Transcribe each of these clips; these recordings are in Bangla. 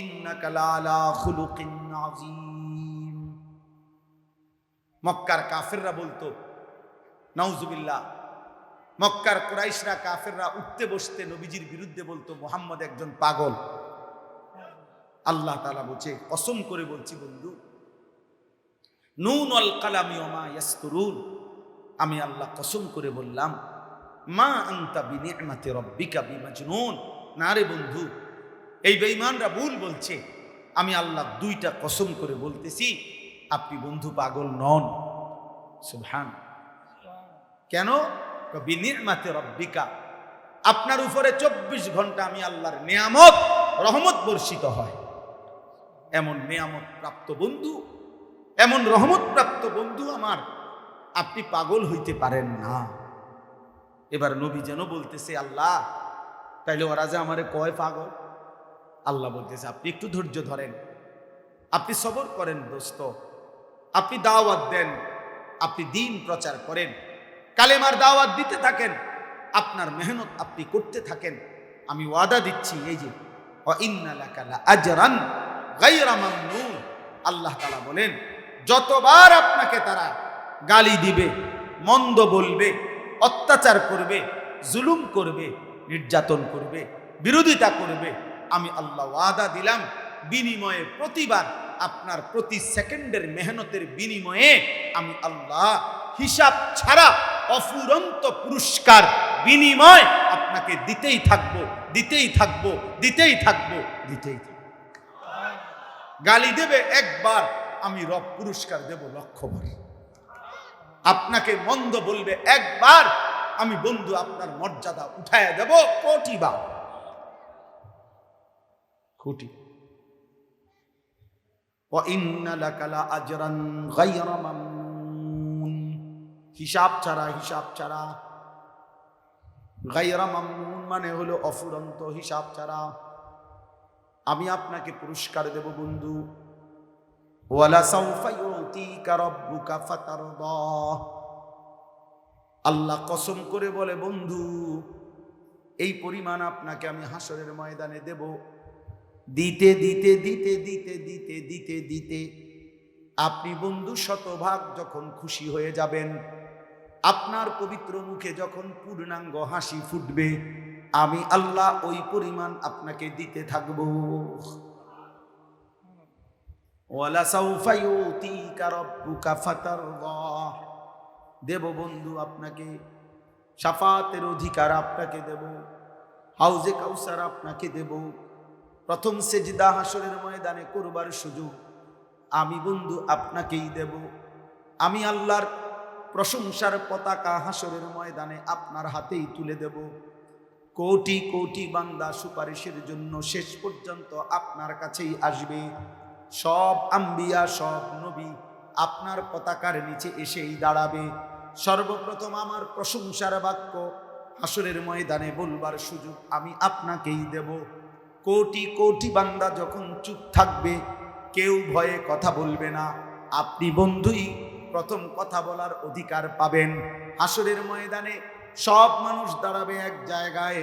ইন্নাকা লাআলা খুলুকিন আযীম। মক্কার কাফেররা বলতো, নাউজুবিল্লাহ, মক্কার কুরাইশরা কাফেররা উঠতে বসতে নবীজির বিরুদ্ধে বলতো মুহাম্মদ একজন পাগল। আল্লাহ তাআলা বলছে, কসম করে বলছি বন্ধু, নুন ওয়াল কালামি ওয়া মা ইয়াসতুরুন, আমি আল্লাহ কসম করে বললাম, মা আনতা বিনি'মাতি রাব্বিকা বিমাজনুন। না রে বন্ধু, এই বেঈমানরা ভুল বলছে, আমি আল্লাহ দুইটা কসম করে বলতেছি, আপনি বন্ধু পাগল নন। সুবহান। কেন? বিনি'মাতি রাব্বিকা, আপনার উপরে 24 ঘন্টা আমি আল্লাহর নিয়ামত রহমত বর্ষিত হয়। এমন নিয়ামত প্রাপ্ত বন্ধু, এমন রহমত প্রাপ্ত বন্ধু আমার, আপনি পাগল হইতে পারেন না। এবার নবী যেন বলতেছে, আল্লাহ তাইলে ওরা যে আমারে কয় পাগল। আল্লাহ বলতেছে, আপনি একটু ধৈর্য ধরেন, আপনি সবর করেন দোস্ত, আপনি দাওয়াত দেন, আপনি দিন প্রচার করেন, কালেমার দাওয়াত দিতে থাকেন, আপনার মেহনত আপনি করতে থাকেন। আমি ওয়াদা দিচ্ছি, এই যে ওয়া ইন্না লাকা লাআজরান গায়রা মামনুন, আল্লাহ তাআলা বলেন, যতবার আপনাকে তারা গালি দিবে, মন্দ বলবে, অত্যাচার করবে, জুলুম করবে, নির্যাতন করবে, বিরোধিতা করবে, আমি আল্লাহ ওয়াদা দিলাম, বিনিময়ে প্রতিবার আপনার প্রতি সেকেন্ডের মেহনতের বিনিময়ে আমি আল্লাহ হিসাব ছাড়া অফুরন্ত পুরস্কার বিনিময় আপনাকে দিতেই থাকবো, দিতেই থাকবো, দিতেই থাকবো, দিতেই থাকবো। গালি দেবে একবার, আমি রব পুরস্কার দেব 1,00,000 বার। আপনাকে মন্দ বলবে একবার, আমি বন্ধু আপনার মর্যাদা উঠায়া দেব 1,000,000 বার। কোটি। ওয়া ইন্না লাকা লাআজরান গায়রা মামনুন, হিসাব ছাড়া, হিসাব ছাড়া। গায়রা মামনুন মানে হলো অফুরন্ত, হিসাব ছাড়া আমি আপনাকে পুরস্কার দেব বন্ধু। ওয়ালা সাউফা ইউতিকা রাব্বুকা ফাতারদা, আল্লাহ কসম করে বলে বন্ধু, এই পরিমাণ আপনাকে আমি হাসরের ময়দানে দেব। দিতে দিতে দিতে দিতে দিতে দিতে দিতে আপনি বন্ধু শতভাগ যখন খুশি হয়ে যাবেন, আপনার পবিত্র মুখে যখন পূর্ণাঙ্গ হাসি ফুটবে, আমি আল্লাহ ওই পরিমাণ আপনাকে দিতে থাকব। ওয়ালা সাউফা ইউতিকা রাব্বুকা ফাতারদা, দেব বন্ধু আপনাকে, শাফাতের অধিকার আপনাকে দেব, হাউজে কাউসার আপনাকে দেব, প্রথম সেজদা হাসরের ময়দানে করবার সুযোগ আমি বন্ধু আপনাকেই দেব। আমি আল্লাহর প্রশংসার পতাকা হাসরের ময়দানে আপনার হাতেই তুলে দেব। কোটি কোটি বান্দা সুপারিশের জন্য শেষ পর্যন্ত আপনার কাছেই আসবে। সব আম্বিয়া, সব নবী আপনার পতাকার নিচে এসেই দাঁড়াবে। সর্বপ্রথম আমার প্রশংসার বাক্য হাসরের ময়দানে বলবার সুযোগ আমি আপনাকেই দেব। কোটি কোটি বান্দা যখন চুপ থাকবে, কেউ ভয়ে কথা বলবে না, আপনি বন্ধুই প্রথম কথা বলার অধিকার পাবেন। হাসরের ময়দানে সব মানুষ দাঁড়াবে এক জায়গায়,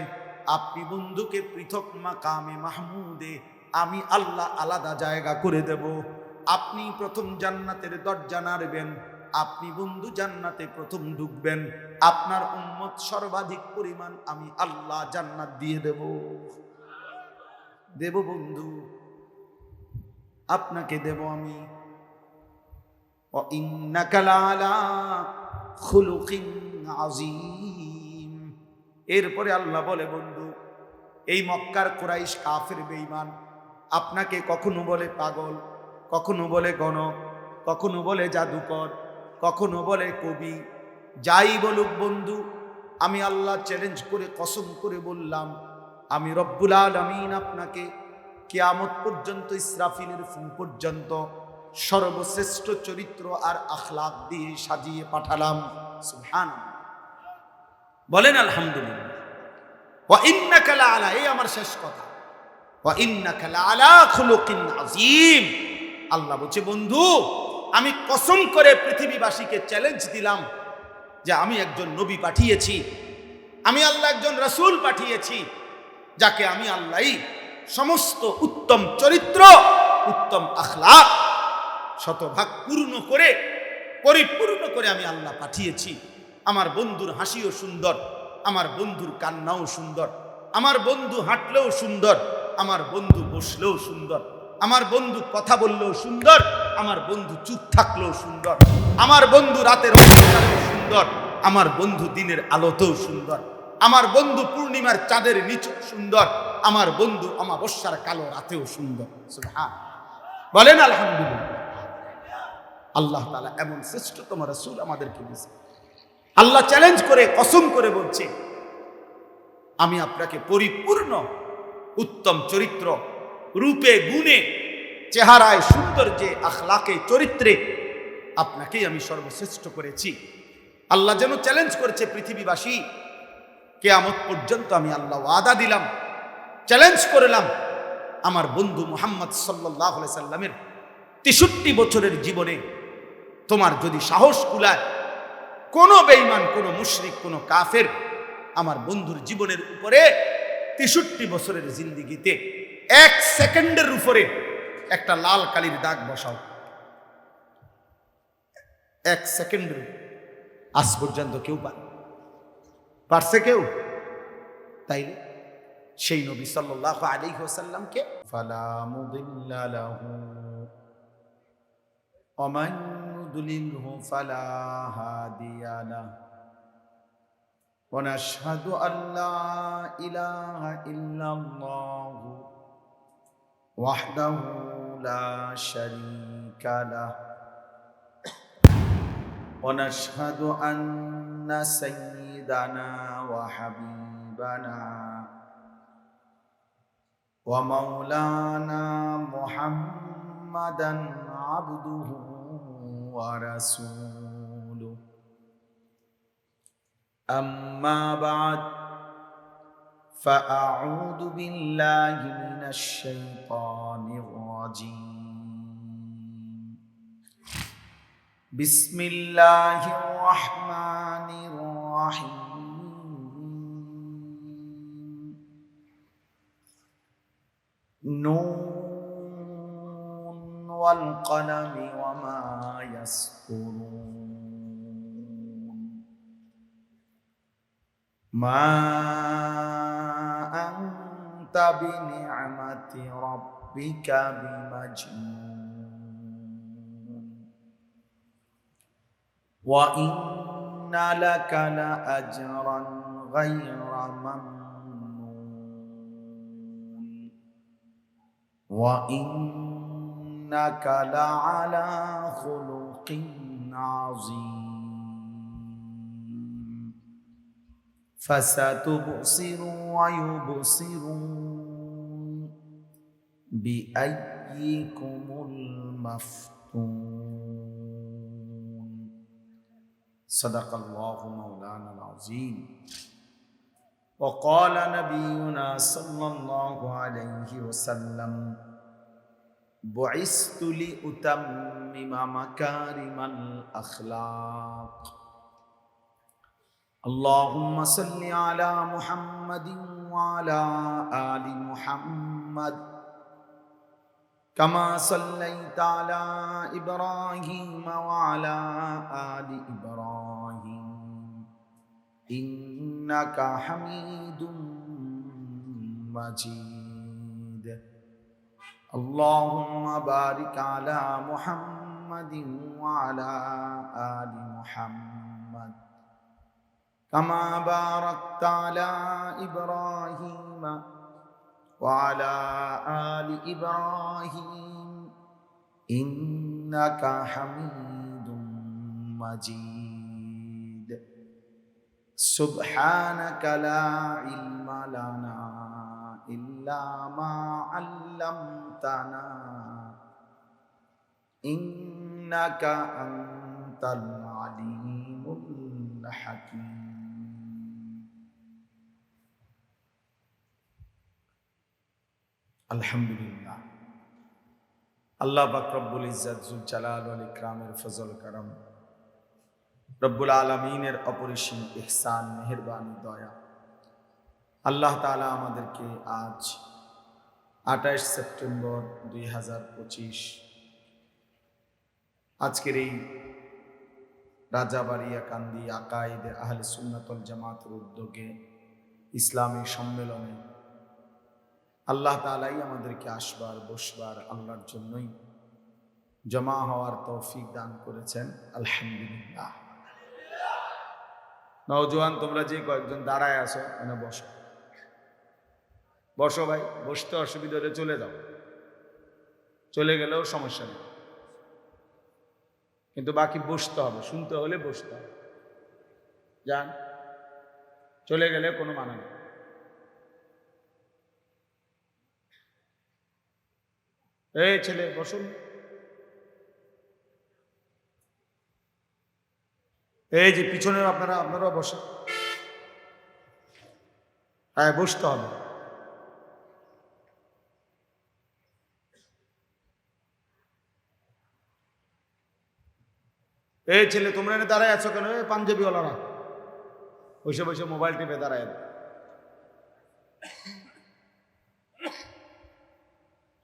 আপনি বন্ধুকে পৃথক মাকামে মাহমুদে আমি আল্লাহ আলাদা জায়গা করে দেব। আপনি প্রথম জান্নাতের দরজা নাড়বেন, আপনি বন্ধু জান্নাতে প্রথম ঢুকবেন, আপনার উম্মত সর্বাধিক পরিমাণ আমি আল্লাহ জান্নাত দিয়ে দেব। দেব বন্ধু, আপনাকে দেব আমি। ওয়া ইন্নাকা লাআলা খুলুকিন আযীম। এরপরে আল্লাহ বলে বন্ধু, এই মক্কার কুরাইশ কাফের বেঈমান আপনাকে কখনো বলে পাগল, কখনো বলে গণক, কখনো বলে জাদুকর, কখনো বলে কবি, যাই বলুক বন্ধু, আমি আল্লাহ চ্যালেঞ্জ করে কসম করে বললাম, আমি রব্বুল আলামিন আপনাকে কিয়ামত পর্যন্ত, ইসরাফিলের ফুঁ পর্যন্ত সর্বশ্রেষ্ঠ চরিত্র আর আখলাক দিয়ে সাজিয়ে পাঠালাম। সুবহানাল্লাহ, বলেন আলহামদুলিল্লাহ। ওয়া ইন্নাকা লাআলা, এই আমার শেষ কথা, ওয়া ইন্নাকা লাআলা খুলুকিন আযীম। আল্লাহ বলছে বন্ধু, আমি কসম করে পৃথিবীবাসীকে চ্যালেঞ্জ দিলাম যে আমি একজন নবী পাঠিয়েছি, আমি আল্লাহ একজন রাসূল পাঠিয়েছি, যাকে আমি আল্লাহই সমস্ত উত্তম চরিত্র, উত্তম আখলাক শতভাগ পূর্ণ করে, পরিপূর্ণ করে আমি আল্লাহ পাঠিয়েছি। আমার বন্ধুর হাসিও সুন্দর, আমার বন্ধুর কান্নাও সুন্দর, আমার বন্ধু হাঁটলেও সুন্দর, আমার বন্ধু বসলেও সুন্দর, আমার বন্ধু কথা বললেও সুন্দর, আমার বন্ধু চুপ থাকলেও সুন্দর, আমার বন্ধু রাতের অন্ধকারেও সুন্দর, আমার বন্ধু দিনের আলোতেও সুন্দর, আমার বন্ধু পূর্ণিমার চাঁদের নিচেও সুন্দর, আমার বন্ধু অমাবস্যার কালো রাতেও সুন্দর। সুবহান, বলেন আলহামদুলিল্লাহ। আল্লাহ তাআলা এমন শ্রেষ্ঠতম রাসূল আমাদেরকে দিয়েছেন। আল্লাহ চ্যালেঞ্জ করে কসম করে বলছে, আমি আপনাকে পরিপূর্ণ উত্তম চরিত্র, রূপে গুণে, চেহারায়, সৌন্দর্যে, আখলাকে, চরিত্রে আপনাকেই আমি সর্বশ্রেষ্ঠ করেছি। আল্লাহ যেন চ্যালেঞ্জ করেছে পৃথিবীবাসী, কিয়ামত পর্যন্ত আমি আল্লাহ ওয়াদা দিলাম, চ্যালেঞ্জ করলাম, আমার বন্ধু মুহাম্মদ সাল্লাল্লাহু আলাইহি সাল্লামের ৬৩ বছরের জীবনে তোমার যদি সাহস কুলায়, কোন বেঈমান, কোন মুশরিক, কোন কাফের আমার বন্ধুর জীবনের উপরে ৬৩ বছরের জিন্দেগিতে ১ সেকেন্ডের উপরে একটা লাল কালির দাগ বসাও, ১ সেকেন্ডের, আজ পর্যন্ত কেউ পারছে কেউ? তাই সেই নবী সাল্লাল্লাহু আলাইহি ওয়াসাল্লামকে ফালা মুদিল্লা লাহু ওয়া মান ইউদ্লিলহু ফালা হাদিয়া লাহু ওয়া নাশহাদু আল্লা ইলাহা ইল্লাল্লাহু ওয়াহদাহু লা শারীকা লাহু ওয়া নাশহাদু আন্না সাইয়্যিদানা ওয়া হাবিবানা ওয়া মাওলানা মুহাম্মাদান আবদুহু ওয়া রাসূলুহু। আম্মা বা'দ, ফাআউযু বিল্লাহি মিনাশ শাইতানির রাজীম। বিসমিল্লাহির রাহমানির রাহিম। নুন ওয়াল কলামি ওয়া মা ইয়াসতুরুন। মা আনতা বিনি'মাতি রাব্বিকা বিমাজনুন। ওয়া ইন্না লাকা লাআজরান গায়রা মামনুন। ওয়া ইন্নাকা লাআলা খুলুকিন আযীম। ফাসাতুবসিরু ওয়া ইউবসিরুন বিআইয়িকুমুল মাফতুন। সাদাকাল্লাহু মাওলানাল আযীম। ওয়া ক্বালা নাবিয়ুনা সাল্লাল্লাহু আলাইহি ওয়াসাল্লাম, বুইসতু লিউতাম্মিমা মাকারিমাল আখলাক। আল্লাহুম্মা সাল্লি আলা মুহাম্মাদিন ওয়া আলা আলি মুহাম্মাদ কামা সাল্লাইতা আলা ইব্রাহিম ওয়া আলা আলি ইব্রাহিম ইন্নাকা হামিদুম মাজিদ। আল্লাহুম্মা বারিক আলা মুহাম্মাদিন ওয়া আলা আলি মুহাম্মাদ কামা বারাকতা আলা ইব্রাহিম ওয়া আলা আলি ইব্রাহিম ইন্নাকা হামিদুম মাজিদ। সুবহানাকা লা ইলমা লানা ইল্লা মা আল্লামতানা ইন্নাকা আনতাল আলিমুল হাকীম। আলহামদুলিল্লাহ, আল্লাহ পাক রব্বুল ইজ্জত জুল জালাল ওয়াল ইকরামের ফজল করম, রব্বুল আলামিনের অপরিসীম ইহসান, মেহেরবানি, দয়া, আল্লাহ তাআলা আমাদেরকে আজ 28 সেপ্টেম্বর 2025 আজকের এই রাজাবাড়িয়া কান্দি আকায়েদে আহলে সুন্নাত ওয়াল জামাতের উদ্যোগে ইসলামী সম্মেলনে আল্লাহ তাআলাই আমাদেরকে আসবার বসবার আল্লাহর জন্যই জমা হওয়ার তৌফিক দান করেছেন। আলহামদুলিল্লাহ। নওজোয়ান তোমরা যে কয়েকজন দাঁড়ায় আছো এখানে বসো, বসো ভাই। বসতে অসুবিধা হলে চলে যাও, চলে গেলেও সমস্যা নেই, কিন্তু বাকি বসতে হবে, শুনতে হলে বসতে হবে। যান, চলে গেলে কোনো মানে নেই। এই ছেলে বসুন, এই যে পিছনে আপনারা বসেন। হ্যাঁ, বসতে হবে। এই ছেলে তোমরা এনে দাঁড়ায় আছো কেন? পাঞ্জাবিওয়ালারা বসে বসে মোবাইল টিপে দাঁড়ায়।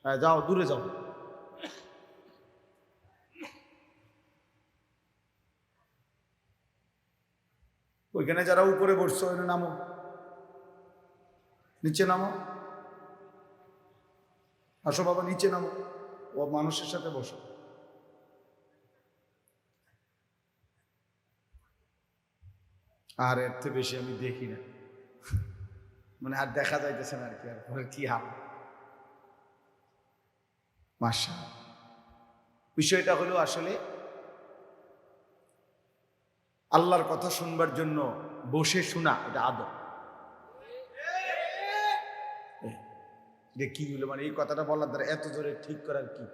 হ্যাঁ, যাও, দূরে যাও। ওইখানে যারা উপরে বসছো ওখানে নামো, নিচে নামো। আসো বাবা, নিচে নামো, ও মানুষের সাথে বসো। আর এর থেকে বেশি আমি দেখি না, মানে আর দেখা যাইতেছে না আর কি। আর কি হাল মাশাআল্লাহ। বিষয়টা হলো আসলে আল্লাহর কথা শুনবার জন্য বসে শোনা, এটা আদব। কি হলো, মানে এই কথাটা বলার দ্বারা এত জোরে ঠিক করার কি,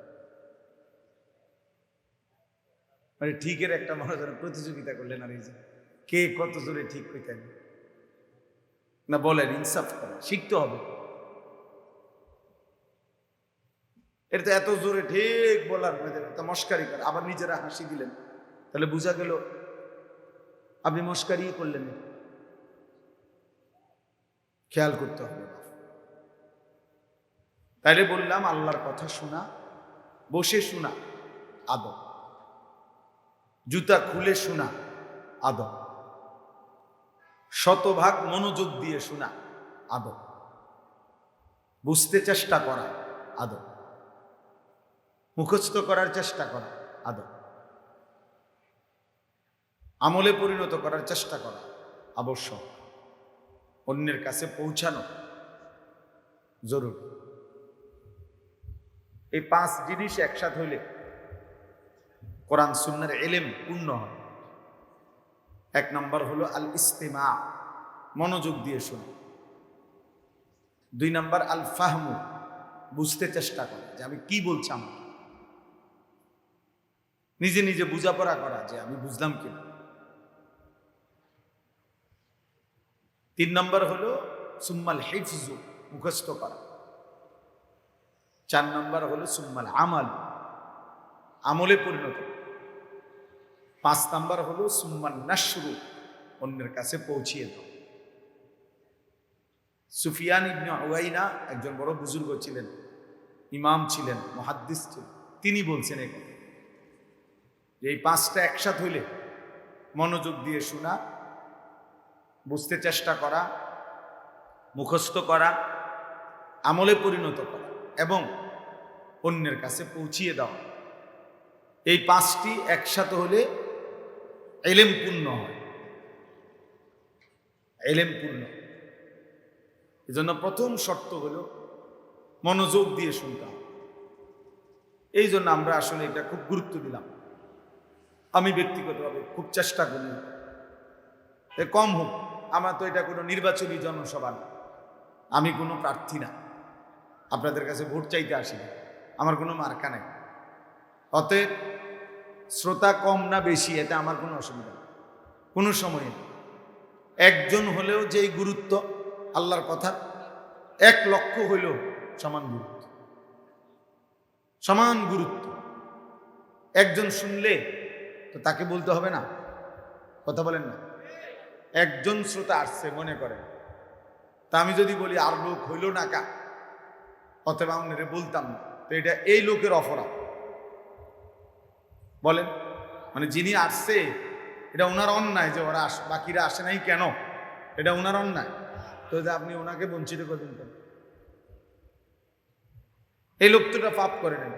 মানে ঠিকের একটা মনে করেন প্রতিযোগিতা করলেন আর এই যে কে কত জোরে ঠিক কইতেন না। বলেন, ইনসাফ করেন, শিখতে হবে। এটা তো এত জোরে ঠিক বলার মস্কারি করে আবার নিজেরা হাসি দিলেন, তাহলে বোঝা গেল আপনি মস্কারি করলেন। খেয়াল করতে হবে। তাইলে বললাম আল্লাহর কথা শোনা, বসে শোনা আদব, জুতা খুলে শোনা আদব, শতভাগ মনোযোগ দিয়ে শোনা আদব, বুঝতে চেষ্টা করা আদব, মুখস্থ করার চেষ্টা করা আদব, আমলে পরিণত করার চেষ্টা করা আবশ্যক, অন্যের কাছে পৌঁছানো জরুরি। এই 5 জিনিস একসাথে হইলে কোরআন সুন্নাহর ইলম পূর্ণ হয়। 1 নম্বর হলো আল ইস্তিমা, মনোযোগ দিয়ে শোনা। 2 নম্বর আল ফাহমু, বুঝতে চেষ্টা করা যে আমি কি বলছি, নিজে নিজে বোঝাপড়া করা যে আমি বুঝলাম কি। 3 নম্বর হলো সুম্মাল হিফজু, মুখস্থ করা। 4 নম্বর হলো সুম্মাল আমাল, আমলে পরিণত। 5 নম্বর হলো সুম্মান নাশরু, অন্যের কাছে পৌঁছিয়ে দাও। সুফিয়ান ইবনে উয়াইনা একজন বড় বুজুর্গ ছিলেন, ইমাম ছিলেন, মুহাদ্দিস ছিলেন। তিনি বলছেন এই কথা যে এই 5টা একসাথে হইলে মনোযোগ দিয়ে শোনা, বুঝতে চেষ্টা করা, মুখস্থ করা, আমলে পরিণত করা এবং অন্যের কাছে পৌঁছিয়ে দাও। এই 5টি একসাথে হলে ইলম পূর্ণ হয়, ইলম পূর্ণ। এজন্য প্রথম শর্ত হলো মনোযোগ দিয়ে শুনতে হবে। এই জন্য আমরা আসলে এটা খুব গুরুত্ব দিলাম। আমি ব্যক্তিগতভাবে খুব চেষ্টা করি, কম হোক। আমার তো এটা কোনো নির্বাচনী জনসভা না, আমি কোনো প্রার্থী না, আপনাদের কাছে ভোট চাইতে আসি না, আমার কোনো মার্কা নাই। অতএব শ্রোতা কম না বেশি এটা আমার কোনো অসুবিধা নেই, কোনো সময়ে। একজন হলেও যেই গুরুত্ব আল্লাহর কথা, 1 লক্ষ হইলেও সমান গুরুত্ব, সমান গুরুত্ব। একজন শুনলে তো তাকে বলতে হবে না, কথা বলেন না। একজন শ্রোতা আসছে মনে করেন, তা আমি যদি বলি আর লোক হইল না কা, অতএব আপনারে বলতাম না। তো এটা এই লোকের অপরাধ বলেন, মানে যিনি আসছে এটা ওনার অন্যায় যে ওরা বাকিরা আসে নাই কেন, এটা ওনার অন্যায়। তো যে আপনি ওনাকে বঞ্চিত করবেন কেন? এই লোক তো এটা পাপ করে নাই,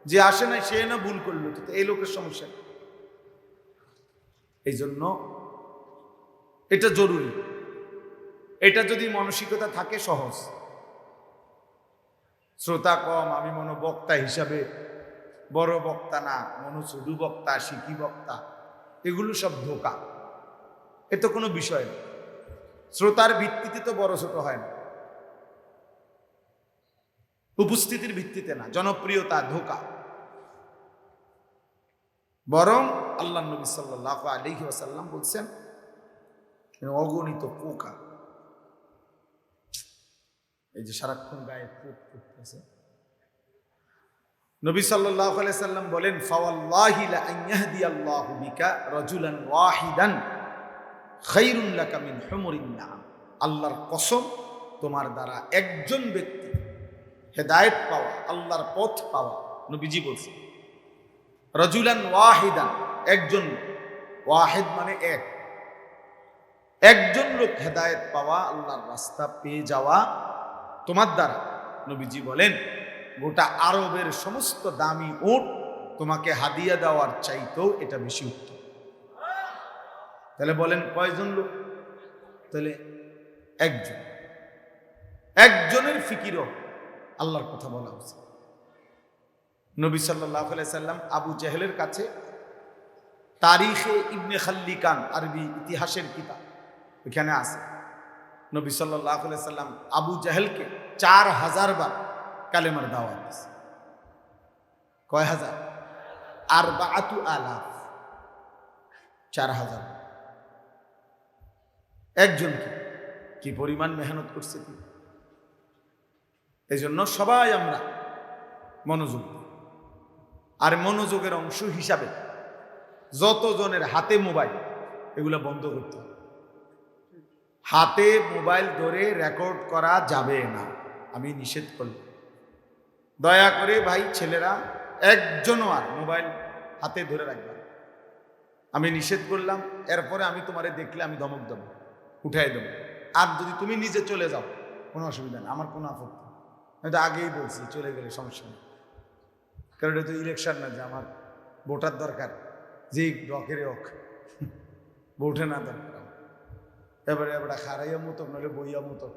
যে আসে নাই সে না ভুল করলো, তো এই লোকের সমস্যা। এই জন্য এটা জরুরি। এটা যদি মানসিকতা থাকে সহজ। শ্রোতা কম, আমি মনোবক্তা হিসাবে বড় বক্তা না, মনোসুদু বক্তা, শিখি বক্তা, এগুলো সব ধোঁকা। এ তো কোনো বিষয় না। শ্রোতার ভিত্তিতে তো বড় ছোট হয় না, উপস্থিতির ভিত্তিতে না, জনপ্রিয়তা ধোঁকা। বরং আল্লাহ নবী সাল্লাল্লাহু আলাইহি ওয়াসাল্লাম বলছেন অগণিত পোকা, এই যে সারাক্ষণ গায়ে পোক পড়তেছে, নবী সাল্লাল্লাহু আলাইহি সাল্লাম বলেন ফাওয়াল্লাহি লা আন ইয়াহদিয়াল্লাহু বিকা রাজুলান ওয়াহিদান খায়রুন লাকা মিন হুমুরিন নাম। আল্লাহর কসম, তোমার দ্বারা একজন ব্যক্তি হেদায়েত পাওয়া, আল্লাহর পথ পাওয়া, নবীজি বলছেন রাজুলান ওয়াহিদান, একজন, ওয়াহিদ মানে এক, একজন লোক হেদায়েত পাওয়া, আল্লাহর রাস্তা পেয়ে যাওয়া তোমার দ্বারা, নবীজি বলেন গোটা আরবের সমস্ত দামি উট তোমাকে হাদিয়া দেওয়ার চাইতেও এটা বেশি উত্তম। তাহলে বলেন কয়জন লোক? তাহলে একজন, একজনের ফিকিরও আল্লাহর কথা বলা উচিত। নবী সাল্লাল্লাহু আলাইহি সাল্লাম আবু জেহেলের কাছে তারিখে ইবনে খাল্লিকান, আরবি ইতিহাসের কিতাব, এখানে আছে নবী সাল্লাল্লাহু আলাইহি সাল্লাম আবু জেহেলকে 4000 বার কালেমার দাওয়াত দিয়েছে। কয় হাজার? 4000, 4000। একজনকে কি পরিমাণ মেহনত করছে কি! এই জন্য সবাই আমরা মনোযোগ দিই। আর মনোযোগের অংশ হিসাবে যতজনের হাতে মোবাইল, এগুলো বন্ধ করতে হবে। হাতে মোবাইল ধরে রেকর্ড করা যাবে না, আমি নিষেধ করলাম। দয়া করে ভাই ছেলেরা একজনও আর মোবাইল হাতে ধরে রাখবে, আমি নিষেধ করলাম। এরপরে আমি তোমারে দেখলে আমি ধমক দেবো, উঠাই দেবো। আর যদি তুমি নিজে চলে যাও কোনো অসুবিধা নেই, আমার কোনো আপত্তি। আমি তো আগেই বলছি চলে গেলে সমস্যা নেই, কারণ এটা তো ইলেকশন না যে আমার ভোটার দরকার, যে ডকেরে হোক ভোটে না দরকার। এবারে এবার খারাইয়া মতো নইলে বইয়া মতো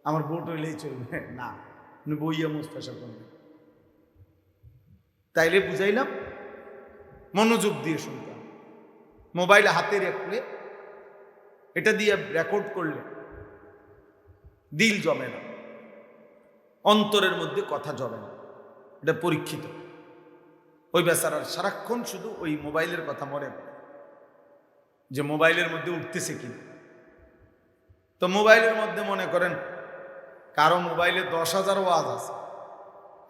আমার ভোট হইলেই চলবে না, বইয়া মুখ পেশা করবে। তাইলে বুঝাইলাম মনোযোগ দিয়ে শুনতাম। মোবাইল হাতে রাখলে, এটা দিয়ে রেকর্ড করলে দিল জমে না, অন্তরের মধ্যে কথা জমে না, এটা পরীক্ষিত। ওই বেচারার সারাক্ষণ শুধু ওই মোবাইলের কথা মনে পড়ে যে মোবাইলের মধ্যে উঠতেছে কি। তো মোবাইলের মধ্যে মনে করেন কারো মোবাইলে 10,000 ওয়াজ আছে,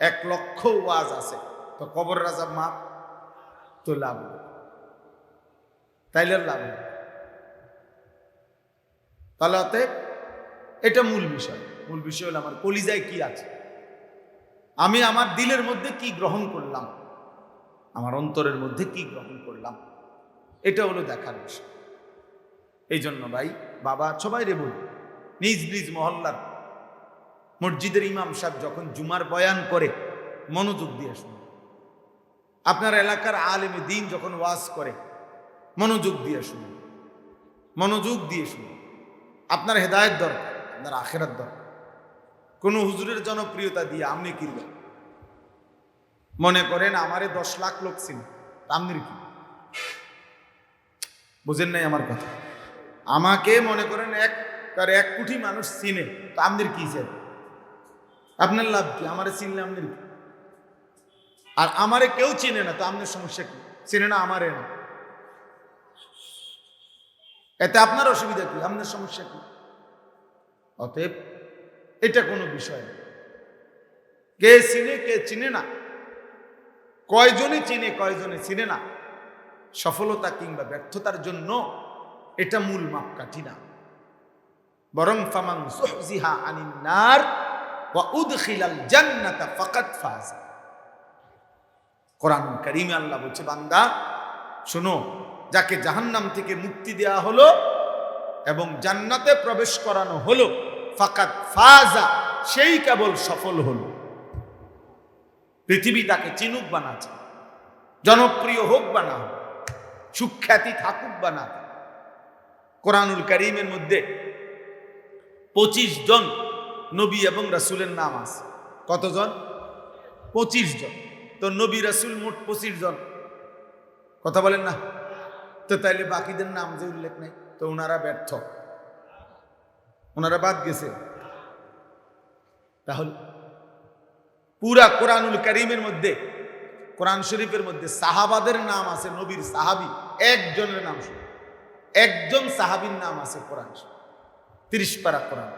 1 লক্ষ ওয়াজ আছে, তো কবরের আযাব মাপ তো লাভ, তাইলে লাভ। তাহলে এটা মূল বিষয়। মূল বিষয় হলো আমার কলিজায় কি আছে, আমি আমার দিলের মধ্যে কি গ্রহণ করলাম, আমার অন্তরের মধ্যে কি গ্রহণ করলাম, এটা হলো দেখার বিষয়। এই জন্য ভাই বাবা সবাই রে বলি, নিজ নিজ মহল্লার মসজিদের ইমাম সাহেব যখন জুমার বয়ান করে মনোযোগ দিয়ে শুনুন। আপনার এলাকার আলেমে দ্বীন যখন ওয়াজ করে মনোযোগ দিয়ে শুনুন, মনোযোগ দিয়ে শুনুন। আপনার হেদায়েত দরকার, আপনার আখিরাত দরকার। কোন হুজুরের জনপ্রিয়তা দিয়ে আপনি কিনবেন, মনে করেন আমারে 10 লাখ লোক চিনে, আপনার কি বুঝেন নাই আমার কথা? আমাকে মনে করেন 1 কোটি মানুষ চিনে, তো আপনার কি চাই? আপনার লাভ কি? আমারে চিনলে আপনার কি? আর আমারে কেউ চিনে না, তো আপনার সমস্যা কি? চিনে না আমারে না, এতে আপনার অসুবিধা কি? আপনার সমস্যা কি? অতএব এটা কোনো বিষয় না, কে চিনে কে চিনে না, কয়জনে চিনে কয়জনে চিনে না, সফলতা কিংবা ব্যর্থতার জন্য এটা মূল মাপকাঠি না। বরং ফামান যুহজিহা আনিন নার ওয়া উদখিলাল জান্নাতা ফাকাদ ফাজ। কোরআনুল কারীমে আল্লাহ বলছে, বান্দা শোনো, যাকে জাহান্নাম থেকে মুক্তি দেয়া হলো এবং জান্নাতে প্রবেশ করানো হলো, ফাকাদ ফাজা, সেই কেবল সফল হলো। পৃথিবী তাকে চিনুক বানাচ্ছে, জনপ্রিয় হোক বানা, সুখ্যাতি থাকুক বানা। কোরআনুল কারীমের মধ্যে 25 জন নবী এবং রাসূলের নাম আছে। কতজন? 25 জন। তো নবী রাসূল মোট 25 জন, কথা বলেন না? তো তাইলে বাকিদের নাম যে উল্লেখ নেই, তো ওনারা ব্যর্থ, ওনারা বাদ গেছে। তাহলে পুরা কোরআনুল কারীমের মধ্যে, কোরআন শরীফের মধ্যে সাহাবাদের নাম আছে, নবীর সাহাবী একজনের নাম, একজন সাহাবীর নাম আছে কোরআন 30 পারা কোরআন।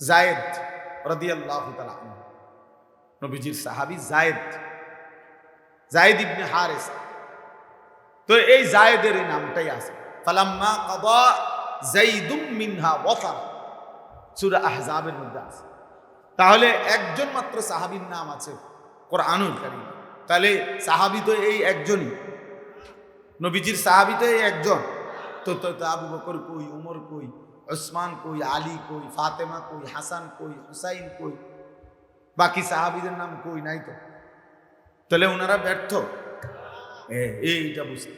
যায়েদ রাদিয়াল্লাহু তাআলা আনহু, নবীজির সাহাবী যায়েদ ইবনে হারিস। তো এই যায়েদের এই নামটাই আছে। ফালাম্মা কাদা যাইদুম মিনহা ওয়াতার, সূরা আহজাবের মধ্যে আছে। তাহলে একজন মাত্র সাহাবীর নাম আছে কোরআনুল কারীম। তাহলে সাহাবী তো এই একজনই, নবীজির সাহাবী তো এই একজন। তো আবু বকর কই, উমর কই, উসমান কই, আলী কই, ফাতেমা কই, হাসান কই, হুসাইন কই, বাকি সাহাবীদের নাম কই? নাই তো। তাহলে ওনারা ব্যর্থ, এইটা বুঝতে।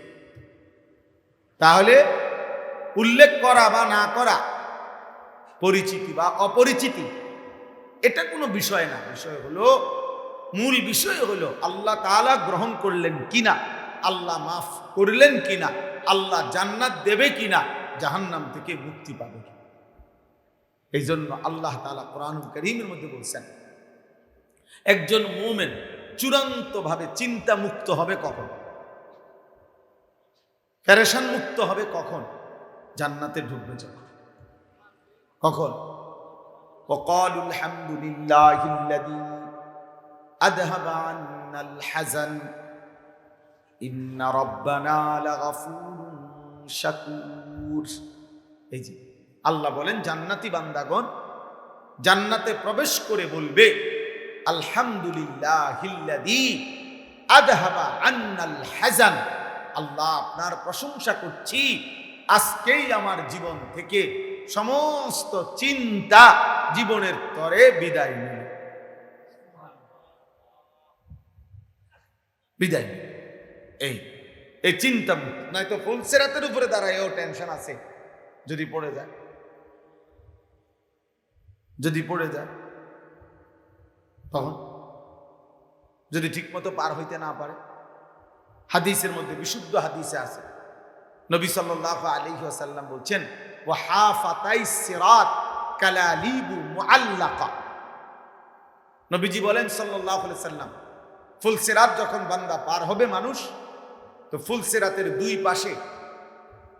তাহলে উল্লেখ করা বা না করা, পরিচিতি বা অপরিচিতি, এটা কোনো বিষয় না। বিষয় হলো, মূল বিষয় হলো আল্লাহ তাআলা গ্রহণ করলেন কিনা, আল্লাহ মাফ করলেন কিনা, আল্লাহ জান্নাত দেবে কিনা, জাহান্নাম থেকে মুক্তি পাবে কিনা। এই জন্য আল্লাহ তাআলা কোরআনুল কারীমের মধ্যে বলছেন, একজন মুমিন চূড়ান্তভাবে চিন্তা মুক্ত হবে কখন? পেরেশান মুক্ত হবে কখন? জান্নাতে ঢুকবে যখন। কখন? وقالوا الحمد لله الذي أذهب عنا الحزن إن ربنا لغفور شكور। এই যে আল্লাহ বলেন, জান্নাতি বান্দাগণ জান্নাতে প্রবেশ করে বলবে, আলহামদুলিল্লাহিল্লাযী আযহাবা আন্নাল হাযান, আল্লাহ আপনার প্রশংসা করছি, আজকেই আমার জীবন থেকে সমস্ত চিন্তা জীবনের তরে বিদায় নিল, বিদায় নিল। এই চিন্তা নাই তো ফুলসিরাতের উপরে দাঁড়ায় ও টেনশন আছে, যদি পড়ে যায়, যদি পড়ে যায়, তখন যদি ঠিকমতো পার হইতে না পারে। হাদিসের মধ্যে, বিশুদ্ধ হাদিসে আছে, নবী সাল্লাল্লাহু আলাইহি ওয়াসাল্লাম বলছেন, ওয়া হাফাতাইস সিরাত কালালিবু মুআল্লাকা। নবীজি বলেন সাল্লাল্লাহু আলাইহি ওয়াসাল্লাম, ফুলসিরাত যখন বান্দা পার হবে মানুষ, তো ফুলসিরাতের দুই পাশে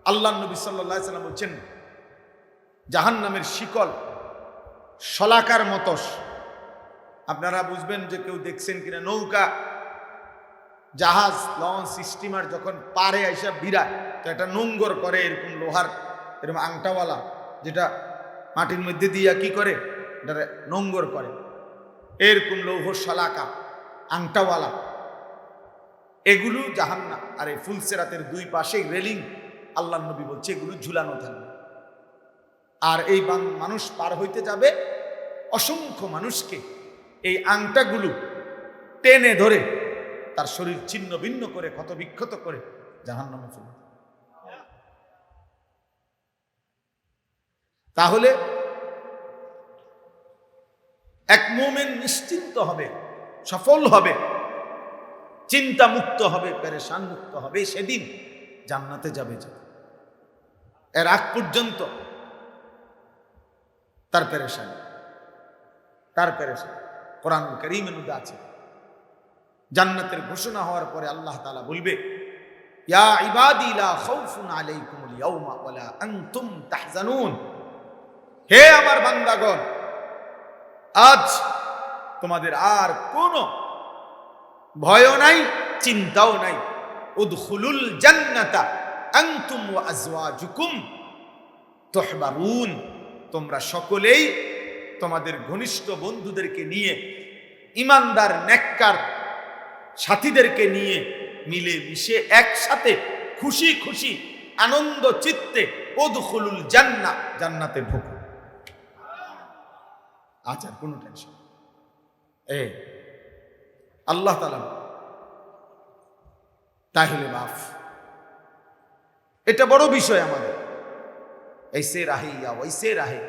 আল্লাহর নবী সাল্লাল্লাহু আলাইহি ওয়াসাল্লাম বলছেন, জাহান্নামের শিকল শলাকার মতো। আপনারা বুঝবেন যে কেউ দেখছেন কিনা, নৌকা, জাহাজ, লঞ্চ, স্টিমার যখন পারে আইসা ভিড়ায়, তো একটা নোঙ্গর করে এরকম লোহার, এরকম আংটাওয়ালা, যেটা মাটির মধ্যে দিয়া কি করে, এটা নোঙ্গর করে, এরকম লৌহ শলাকা আংটাওয়ালা, এগুলো জাহান্নাম। আর এই ফুলসিরাতের দুই পাশে রেলিং, আল্লাহর নবী বলছে এগুলো ঝুলানো থাকবে। আর এই মানুষ পার হইতে যাবে, অসংখ্য মানুষকে এই আংটাগুলো টেনে ধরে তার শরীর ছিন্ন ভিন্ন করে, ক্ষত বিক্ষত করে জাহান্নামে ফেলে। তাহলে এক মুমিন নিশ্চিন্ত হবে, সফল হবে, চিন্তা মুক্ত হবে, পেরেশান মুক্ত হবে, সেদিন জান্নাতে যাবে। এর আগ পর্যন্ত তার পেরেশান, কোরআনুল কারীমের মধ্যে আছে। জান্নাতের ঘোষণা হওয়ার পরে আল্লাহ তাআলা বলবে, ইয়া ইবাদি লা খাউফুন আলাইকুমুল ইয়াওমা ওয়ালা আনতুম তাহজানুন, হে আমার বান্দাগণ, আজ তোমাদের আর কোনো ভয় নাই, চিন্তাও নাই। উদখুলুল জান্নাতা আনতুম ওয়া আজওয়াজুকুম তুহবারুন, তোমরা সকলেই তোমাদের ঘনিষ্ঠ বন্ধুদেরকে নিয়ে, ইমানদার নেককার সাথীদেরকে নিয়ে মিলে মিশে একসাথে খুশি খুশি আনন্দ চিত্তে উদখুলুল জান্নাহ, জান্নাতে ঢোকো। আজ আর কোনো টেনশন। আল্লাহ তাআলা তাহলে মাফ, এটা বড় বিষয় আমাদের। ऐसे राहे या वैसे राहे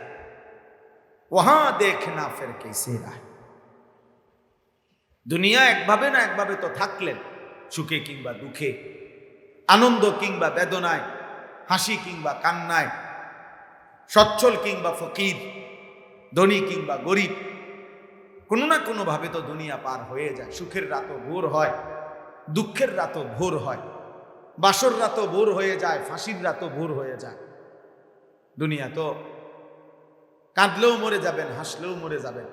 वहां देखना फिर कैसे राहे। দুনিয়া একভাবে না একভাবে তো থাকলেন, সুখে কিংবা দুঃখে, আনন্দ কিংবা বেদনায়, হাসি কিংবা কান্নায়, সচ্ছল কিংবা ফকির, ধনী কিংবা গরিব, কোনো না কোনো ভাবে তো দুনিয়া পার হয়ে যায়। সুখের রাতও ভোর হয়, দুঃখের রাতও ভোর হয়, বাসর রাতও ভোর হয়ে যায়, ফাঁসির রাতও ভোর হয়ে যায়। দুনিয়া তো কাঁদলেও মরে যাবেন, হাসলেও মরে যাবেন,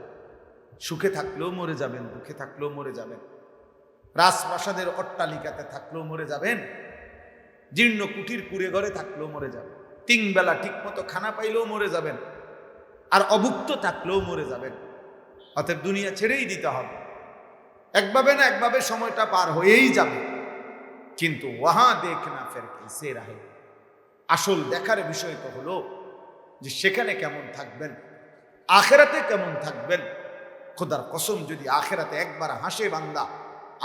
সুখে থাকলেও মরে যাবেন, দুঃখে থাকলেও মরে যাবেন, রাজপ্রাসাদের অট্টালিকাতে থাকলেও মরে যাবেন, জীর্ণ কুটির কুড়ে ঘরে থাকলেও মরে যাবেন, তিন বেলা ঠিক মতো খানা পাইলেও মরে যাবেন, আর অভুক্ত থাকলেও মরে যাবেন। অতএব দুনিয়া ছেড়েই দিতে হবে, একভাবে না একভাবে সময়টা পার হয়েই যাবে। কিন্তু ওয়াহা দেখনা ফের कैसे রাহে, আসল দেখার বিষয় তো হলো যে সেখানে কেমন থাকবেন, আখেরাতে কেমন থাকবেন। খোদার কসম, যদি আখেরাতে একবার হাসে বান্দা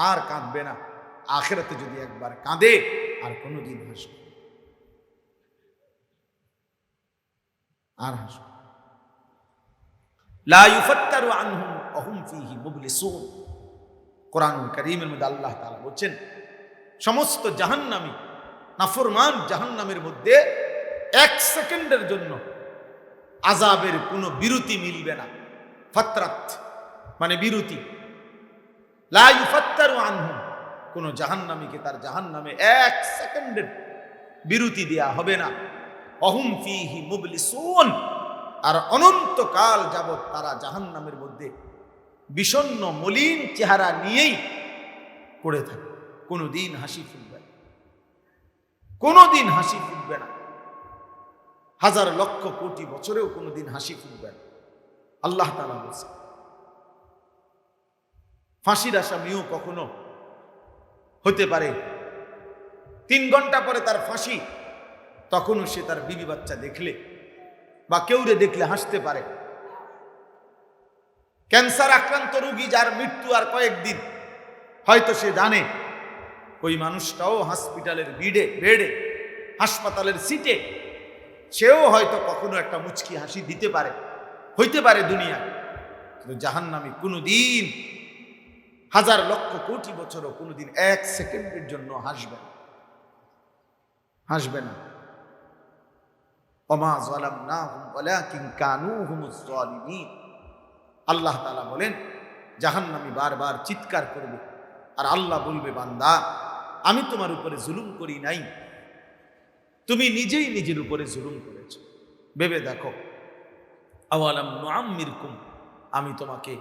আর কাঁদবে না, আখেরাতে যদি একবার কাঁদে আর কোনোদিন হাসবে আর হাসবে। লা ইউফাত্তারু আনহুম ওয়াহুম ফীহি মুবলিসুন। কোরআনুল কারীমের মধ্যে আল্লাহ তাআলা বলেন, সমস্ত জাহান্নামী নাফরমান জাহান্নামের মধ্যে এক সেকেন্ডের জন্য আযাবের কোনো বিরতি মিলবে না। ফাতরাত মানে বিরতি। লা ইউফাত্তারু আনহুম, কোন জাহান্নামীকে তার জাহান্নামে এক সেকেন্ডের বিরতি দেয়া হবে না। ওয়াহুম ফীহি মুবলিসুন, আর অনন্তকাল যাবৎ তারা জাহান্নামের মধ্যে বিষণ্ণ মলিন চেহারা নিয়েই পড়ে থাকে। কোনোদিন হাসি ফুটবে না, কোনোদিন হাসি ফুটবে না, হাজার লক্ষ কোটি বছরেও কোনোদিন হাসি ফুটবে না। আল্লাহ তাআলা বলেছেন, ফাঁসির আসামিও কখনো হতে পারে 3 ঘন্টা পরে তার ফাঁসি, তখনও সে তার বিবি বাচ্চা দেখলে বা কেউরে দেখলে হাসতে পারে। ক্যান্সার আক্রান্ত রোগী যার মৃত্যু আর কয়েকদিন, হয়তো সে জানে ওই মানুষটাও হসপিটালের বেডে, হাসপাতালের সিটে, সেও হয়তো কখনো একটা মুচকি হাসি দিতে পারে, হইতে পারে দুনিয়ায়। কিন্তু জাহান্নামী কোনোদিন হাজার লক্ষ কোটি বছরও কোনোদিন এক সেকেন্ডের জন্য হাসবে না, হাসবে না। ওমা যালামনাহুম ওয়ালাকিন কানু হুমুজ যালিমিন। আল্লাহ তাআলা বলেন, জাহান্নামী বারবার চিৎকার করবে আর আল্লাহ বলবে, বান্দা আমি তোমার উপরে জুলুম করি নাই, তুমি নিজেই নিজের উপরে জুলুম করেছো। ভেবে দেখো, আওয়ালাম নুআম্মিরকুম, আমি তোমাকে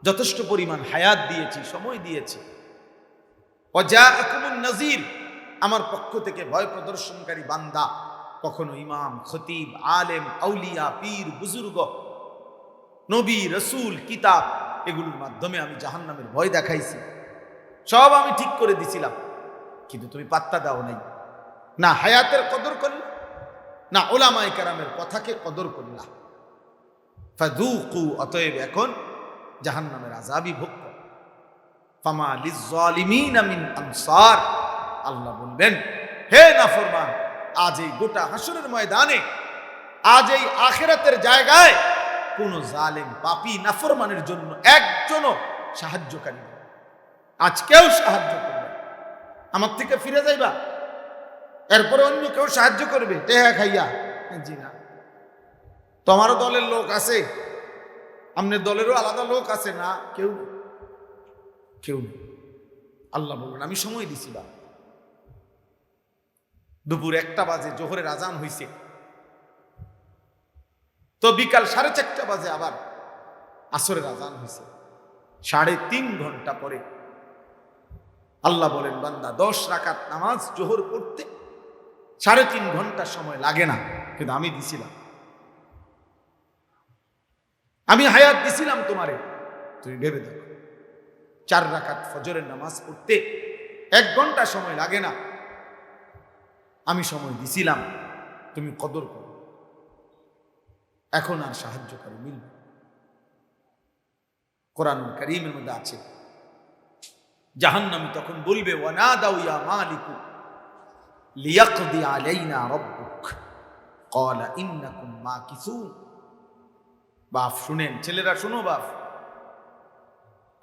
যথেষ্ট পরিমাণ হায়াত দিয়েছি, সময় দিয়েছি। ওয়াজাআকুমুন নাযীর, আমার পক্ষ থেকে ভয় প্রদর্শনকারী বান্দা, কখনো ইমাম, খতিব, আলেম, আউলিয়া, পীর, বুজুর্গ, নবী, রসুল, কিতাব, এগুলোর মাধ্যমে আমি জাহান্নামের ভয় দেখাইছি, সব আমি ঠিক করে দিছিলাম। কিন্তু তুমি পাত্তা দাও নাই, না হায়াতের কদর করলে, না উলামায়ে কেরামের কথাকে কদর করলা। ফাযুকু, অতএব এখন জাহান্নামের আযাবই ভোগ করো। ফামা লিয-যালিমিনা মিন আনসার, আল্লাহ বলবেন, হে নাফরমান, আজ এই গোটা হাসরের ময়দানে, আজ এই আখিরাতের জায়গায় কোন জালেম, পাপী, নাফরমানের জন্য একজনও সাহায্যকারী নেই। আজ কেউ সাহায্য করবে, আমার থেকে ফিরে যাইবা, এরপরে অন্য কেউ সাহায্য করবে টেহা খাইয়া? জি না। তোমারও দলের লোক আছে, আপনার দলেরও আলাদা লোক আছে না? কেউ কেউ নেই। আল্লাহ বলবেন, আমি সময় দিছি বা দুপুর 1টা বাজে জোহরের আজান হইছে, তো বিকাল 4:30 বাজে আবার আসরের আজান হইছে। 3.5 ঘন্টা পরে আল্লাহ বলেন, বান্দা 10 রাকাত নামাজ জোহর পড়তে 3.5 ঘন্টা সময় লাগে না, কিন্তু আমি দিছিলাম। আমি হায়াত দিছিলাম তোমারে, তুমি ভেবে দেখো 4 রাকাত ফজরের নামাজ পড়তে 1 ঘন্টা সময় লাগে না, আমি সময় দিছিলাম, তুমি কদর করো। এখন আর সাহায্যকারী মিলবে। কোরআনুল কারীমের মধ্যে আছে, জাহান্নামী তখন বলবে ওয়ানাদাউ ইয়া মালিকু লিয়াকদি আলাইনা রাব্বুক ক্বালা ইন্নাকুম মাকিসুন। বাপ শুনেন, ছেলেরা শোনো, বাপ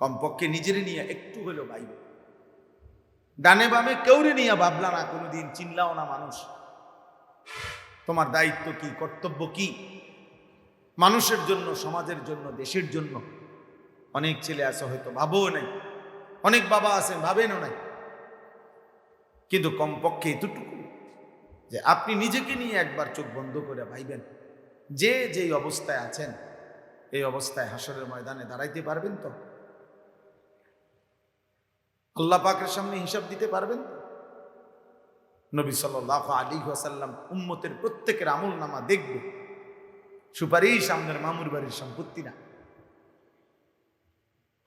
কমপক্ষে নিজের নিয়ে একটু হলেও ভাইবে। ডানে বামে কেউরে নিয়ে ভাবলা না, কোনোদিন চিনলাও না মানুষ। তোমার দায়িত্ব কি, কর্তব্য কি মানুষের জন্য, সমাজের জন্য, দেশের জন্য। অনেক ছেলে আছে হয়তো ভাবও নাই, অনেক বাবা আছেন ভাবেনও নাই, কিন্তু কমপক্ষে এতটুকু যে আপনি নিজেকে নিয়ে একবার চোখ বন্ধ করে ভাইবেন, যে যেই অবস্থায় আছেন এই অবস্থায় হাসরের ময়দানে দাঁড়াইতে পারবেন তো? আল্লাহ পাকের সামনে হিসাব দিতে পারবেন তো? নবী সাল্লাল্লাহু আলাইহি ওয়াসাল্লাম উম্মতের প্রত্যেকের আমলনামা দেখবে। সুপারিশ আমাদের মামুর বাড়ির সম্পত্তি না,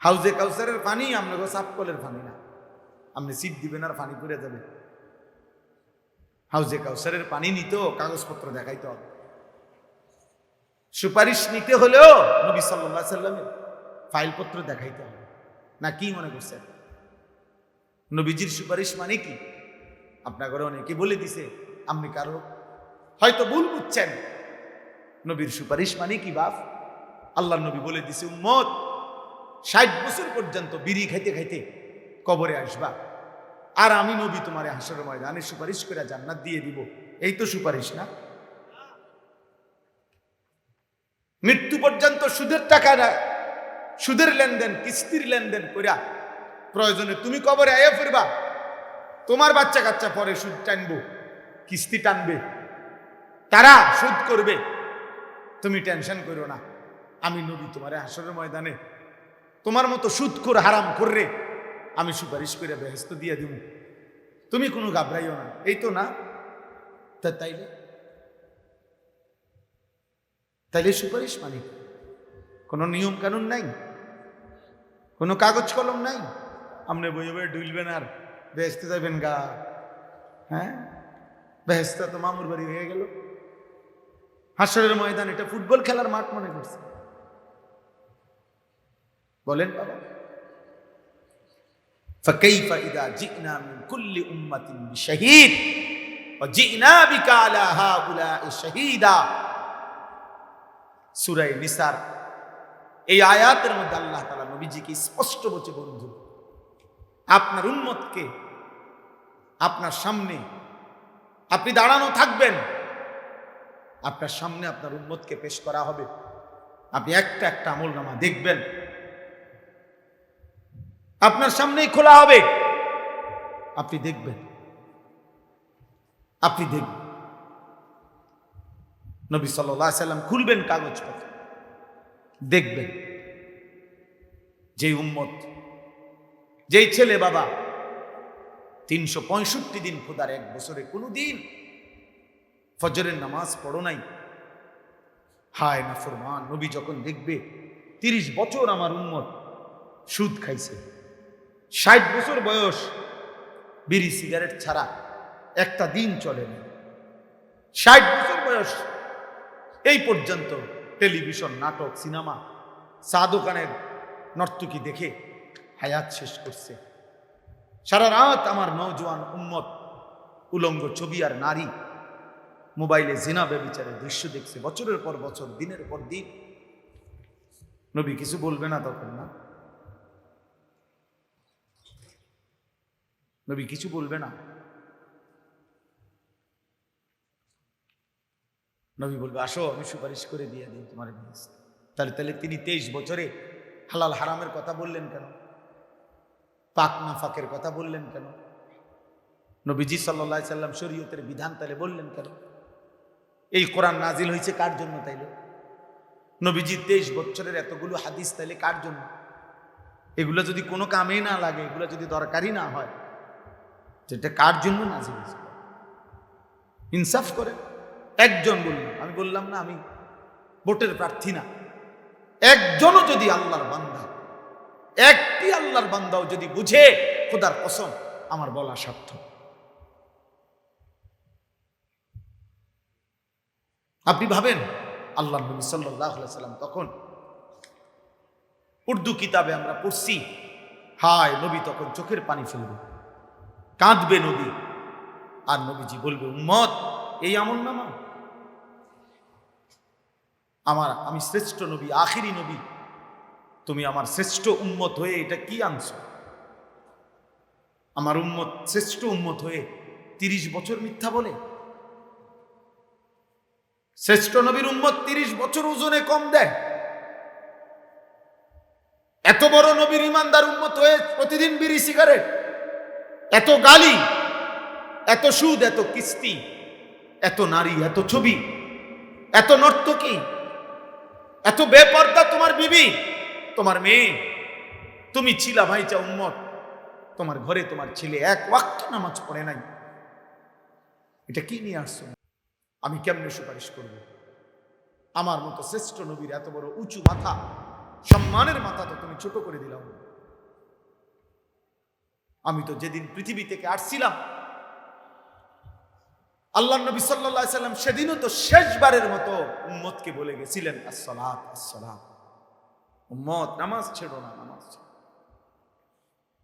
হাউজে কাউসারের পানি আপনাকে সাপকলের পানি না। আপনি সিট দিবেন আর পানি পড়ে যাবে। হাউজে কাউসারের পানি নিতেও কাগজপত্র দেখাইতে হবে। সুপারিশ নিতে হলেও নবী সাল্লাল্লাহু আলাইহি সাল্লামের ফাইলপত্র দেখাইতে হবে। না কি মনে করছেন? নবীজির সুপারিশ মানে কি? আপনার ঘরে অনেকে বলে দিছে, আপনি কারো হয়তো ভুল বুঝছেন। নবীর সুপারিশ মানে কি বাপ? আল্লাহ নবী বলে দিছে, উম্মত 60 বছর পর্যন্ত বিড়ি খাইতে খাইতে কবরে আসবা, আর আমি নবী তোমারে হাসরের ময়দানে সুপারিশ করে জান্নাত দিয়ে দিব। এই তো সুপারিশ না? মৃত্যু পর্যন্ত সুদের টাকা, সুদের লেনদেন, কিস্তির লেনদেন কইরা প্রয়োজনে তুমি কবরে আয়া ফিরবা, তোমার বাচ্চা কাচ্চা পরে সুদ টানবো, কিস্তি টানবে, তারা সুদ করবে, তুমি টেনশন করো না। আমি নবী তোমারে হাসরের ময়দানে তোমার মতো সুদখোর হারাম কররে আমি সুপারিশ করে বেহেশত দিয়ে দিব, তুমি কোনো ঘাবড়াইও না। এই তো না? তাইলে তাইলে সুপারিশ মানে কোনো নিয়ম কানুন নাই, কোনো কাগজ কলম নাই। আপনি বই বই ডুলবেন আর বেহেশতে যাবেন গা? হ্যাঁ, বেহেশত তো মামুর বাড়ি হয়ে গেল। হাসরের ময়দান এটা ফুটবল খেলার মাঠ মনে করছে? বলেন বাবা, فكيف إذا جئنا من كل أمة بشهيد وجئنا بك على هؤلاء شهيدا। সূরা নিসার এই আয়াতের মধ্যে আল্লাহ তাআলা নবীজিকে স্পষ্ট বলছে, বন্ধু আপনার উম্মতকে আপনার সামনে আপনি দাঁড়ানো থাকবেন, আপনার সামনে আপনার উম্মতকে পেশ করা হবে, আপনি একটা একটা আমলনামা দেখবেন, আপনার সামনেই খোলা হবে, আপনি দেখবেন, আপনি দেখবেন। নবী সাল্লাল্লাহু আলাইহি সাল্লাম খুলবেন কাগজপত্র, দেখবেন যেই উম্মত, যেই ছেলে বাবা 365 দিন খোদার 1 বছরে কোনোদিন ফজরের নামাজ পড়ো নাই, হায় নাফরমান। নবী যখন দেখবে 30 বছর আমার উম্মত সুদ খাইছে, 60 বছর বয়স বিড়ি সিগারেট ছাড়া একটা দিন চলে না, 60 বছর বয়স এই পর্যন্ত টেলিভিশন, নাটক, সিনেমা, চা দোকানের নর্তকী দেখে হায়াত শেষ করছে। সারা রাত আমার নওজোয়ান উম্মত উলঙ্গ ছবি আর নারী, মোবাইলে জিনা ব্যভিচারের দৃশ্য দেখছে বছরের পর বছর, দিনের পর দিন। নবী কিছু বলবে না তখন? না, নবী কিছু বলবে না। নবী বলবে, আসো আমি সুপারিশ করে দিয়ে দিই তোমার বেহেশত। তাহলে তিনি 23 বছরে হালাল হারামের কথা বললেন কেন? পাক নাফাকের কথা বললেন কেন? নবীজি সাল্লাল্লাহু আলাইহি সাল্লাম শরীয়তের বিধান তাহলে বললেন কেন? এই কোরআন নাজিল হয়েছে কার জন্য? তাইলে নবীজি 23 বছরের এতগুলো হাদিস তাইলে কার জন্য? এগুলো যদি কোনো কামেই না লাগে, এগুলো যদি দরকারই না হয়, যেটা কার জন্য নাজিল হয়েছে? ইনসাফ করে। একজন বলল, আমি বললাম না আমি ভোটের প্রার্থী না, একজনও যদি আল্লাহর বান্দা, একটি আল্লাহর বান্দাও যদি বুঝে, খোদার কসম আমার বলা সার্থক। আপনি ভাবেন আল্লাহ নবী সাল্লাল্লাহু আলাইহি সাল্লাম তখন, উর্দু কিতাবে আমরা পড়ছি, হায় নবী তখন চোখের পানি ফেলবে, কাঁদবে নবী, আর নবীজি বলবে, উম্মত এই আমলনামা আমার, আমি শ্রেষ্ঠ নবী, আখিরি নবী, তুমি আমার শ্রেষ্ঠ উম্মত হয়ে এটা কি আনছো? আমার উম্মত শ্রেষ্ঠ উম্মত হয়ে 30 বছর মিথ্যা বলে? শ্রেষ্ঠ নবীর উম্মত 30 বছর ওজনে কম দেয়? এত বড় নবীর ইমানদার উম্মত হয়ে প্রতিদিন বিড়ি সিগারেট, এত গালি, এত সুদ, এত কিস্তি, এত নারী, এত ছবি, এত নর্তকী, এত বেপর্দা তোমার বিবি, তোমার মেয়ে, তুমি ছিলা ভাইচা উম্মত, তোমার ঘরে তোমার ছেলে এক ওয়াক্ত নামাজ পড়ে নাই, এটা কি নিয়ে আসছো? আমি কেমনে সুপারিশ করব? আমার মতো শ্রেষ্ঠ নবীর এত বড় উঁচু মাথা, সম্মানের মাথা তো তুমি ছোট করে দিলাম। আমি তো যেদিন পৃথিবী থেকে আসছিলাম, আল্লাহ নবী সাল্লাল্লাহু আলাইহি সাল্লাম সেদিনও তো শেষবারের মতো উম্মতকে বলে গেছিলেন, আসসালাত আসসালাত, উম্মত নামাজ ছেড়ো না, নামাজ ছেড়ো।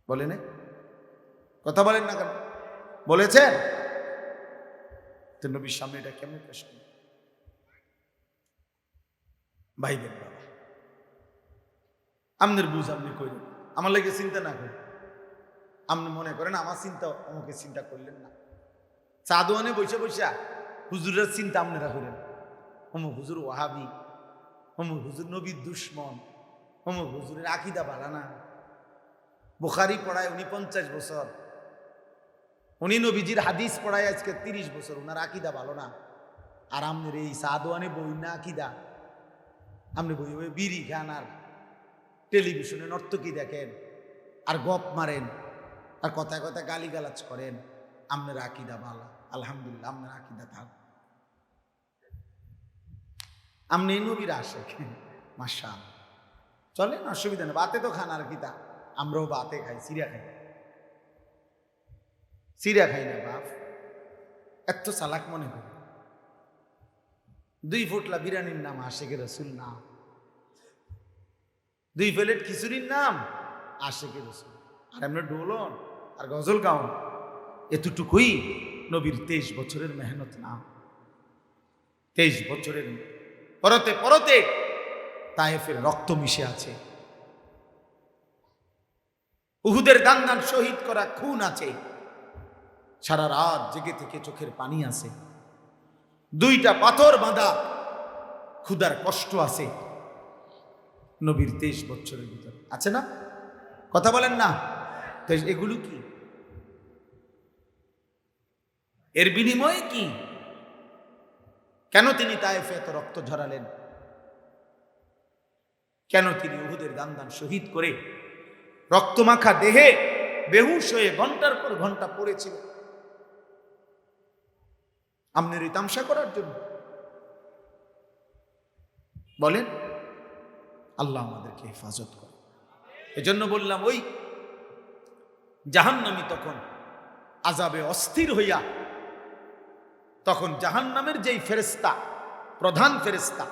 বলে না? কথা বলেন না কেন? বলেছেন তো? নবীর সামনে এটা কেমন প্রশ্ন? ভাইবেন বাবা, আমনের বুঝ আপনি কইলেন, আমার লাগে চিন্তা না করেন। আপনি মনে করেন আমার চিন্তা, আমাকে চিন্তা করলেন না। চাদোয়ানে বসে বসে হুজুরের চিন্তা আপনারা করেন, অমুক হুজুর ওয়াহাবি, অমুক হুজুর নবীর দুশ্মন, অমুক হুজুরের আকীদা ভালো না, বুখারী পড়ায় উনি 50 বছর, উনি নবীজির হাদিস পড়ায় আজকে 30 বছর, ওনার আকীদা ভালো না। আর আপনার এই চাদোয়ানে বই না আকীদা, আপনি বই বই বিড়ি খান আর টেলিভিশনে নর্তকী দেখেন আর গপ মারেন আর কথায় কথায় গালিগালাজ করেন। আপনার আকীদা ভালো, আলহামদুলিল্লাহ, আপনার আকীদা থাক, আপনি নবীর আশেক, মাশাআল্লাহ, চলেন, অসুবিধা নেই। বাতে তো খান, আর কিতা, আমরাও বাতে খাই, সিরিয়া খাই, সিরিয়া খাই না বাপ, এত চালাক মনে করি। 2 ফুটলা বিরিয়ানির নাম আশেকে রসুল না, 2 প্লেট খিচুড়ির নাম আশেকে রসুল, আর আমরা ডোলন আর গজল গাউন, এতটুকুই নবীর 23 বছরের মেহনত না। 23 বছরের পরতে পরতে তায়েফের রক্ত মিশে আছে, উহুদের দান শহীদ করা খুন আছে, সারা রাত জেগে থেকে চোখের পানি আছে, 2টা পাথর বাঁধা ক্ষুধার কষ্ট আছে নবীর 23 বছরের ভিতরে, আছে না? কথা বলেন না? তো এগুলো কি? এর বিনিময়ে কি? কেন তিনি তায়েফে এত রক্ত ঝরালেন? কেন তিনি উহুদের দান শহীদ করে রক্তমাখা দেহে বেহুশ হয়ে ঘন্টার পর ঘন্টা পড়েছিল? আপনার এই তামসা করার জন্য? বলেন। আল্লাহ আমাদেরকে হেফাজত করে। এজন্য বললাম, ওই জাহান্নামী তখন আযাবে অস্থির হইয়া, তখন জাহান্নামের যেই ফেরেশতা, প্রধান ফেরেশতা,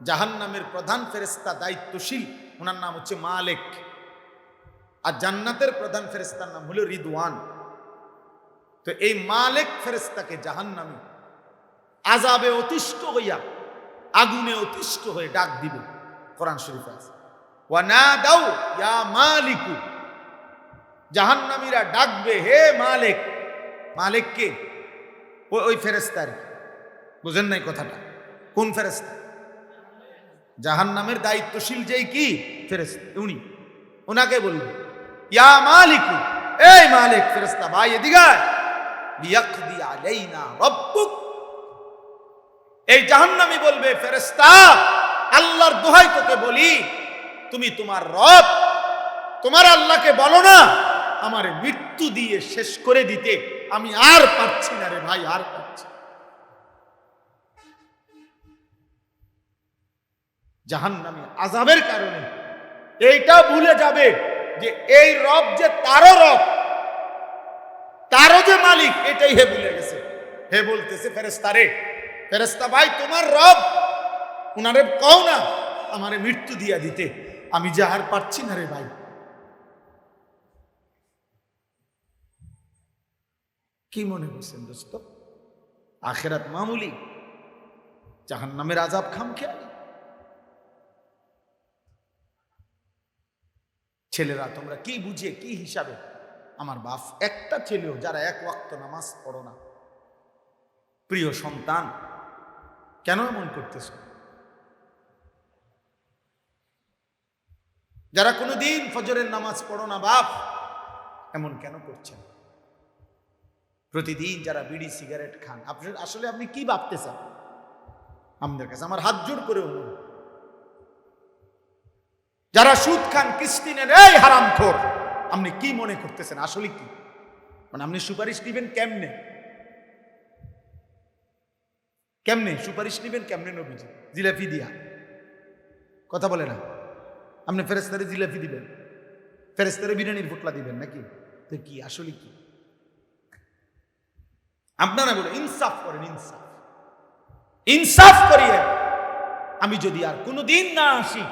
জাহান্নামের প্রধান ফেরেশতা দায়িত্বশীল, ওনার নাম হচ্ছে মালিক, আর জান্নাতের প্রধান ফেরেশতার নাম হলো রিদওয়ান। তো এই মালিক ফেরেশতাকে জাহান্নামী আযাবে অতিষ্ঠ হইয়া, আগুনে অতিষ্ঠ হয়ে ডাক দিবে। কোরআন শরীফে আছে, ওয়া নাদাউ ইয়া মালিকু, জাহান্নামীরা ডাকবে, হে মালিক। মালিক কে? ওই ফেরেশতার। বুঝেন নাই কথাটা? কোন ফেরেশতা? জাহান্নামের দায়িত্বশীল যেই কি ফেরেশতা, উনি, ওনাকে বলবে ইয়া মালিকু, এই মালিক ফেরেশতা ভাই এদিকে আয়, লিয়াকদি আলাইনা রাব্বুক। এই জাহান্নামী বলবে, ফেরেশতা আল্লাহর দোহাই তোকে বলি, তুমি তোমার রব, তোমার আল্লাহকে বলো না আমার মৃত্যু দিয়ে শেষ করে দিতে, আমি আর পারছি না রে ভাই, আর পারছি। জাহান্নামী আযাবের কারণে এইটা ভুলে যাবে যে এই রব যে তারও রব, তারও যে মালিক, এটাই হে ভুলে গেছে। হে বলতেছে ফেরেশতারে, ফেরেশতা ভাই তোমার রব, উনারে কও না আমারে মৃত্যু দিয়া দিতে, আমি যে আর পারছি না রে ভাই। কি মনে করছেন দোস্ত? আখিরাত মামুলি, জাহান্নামের আযাব খামখেয়ালি। ছেলেরা তোমরা কি বুঝে কি হিসাবে আমার বাপ, একটা ছেলেও যারা এক ওয়াক্ত নামাজ পড়ো না, প্রিয় সন্তান কেন এমন করতেছ? যারা কোনোদিন ফজরের নামাজ পড়ো না বাপ, এমন কেন করছেন? প্রতিদিন যারা বিড়ি সিগারেট খান, আসলে আপনি কি ভাবতেছেন? আমাদের কাছে আমার হাত জোড় করে অনুরোধ, যারা সুদ খান, কিস্তি নেন, এই হারামখোর, আপনি কি মনে করতেছেন আসলে কি? মানে আপনি সুপারিশ নিবেন কেমনে? কেমনে সুপারিশ নিবেন কেমনে? নবীজি জিলাপি দিয়া কথা বলে না? আপনি ফেরেশতারে জিলাপি দিবেন, ফেরেশতারে বিরিয়ানির পোটলা দিবেন নাকি? তো কি আসলে কি? আপনারা বলে ইনসাফ করেন, ইনসাফ ইনসাফ করিয়ে। আমি যদি আর কোনোদিন না আসি,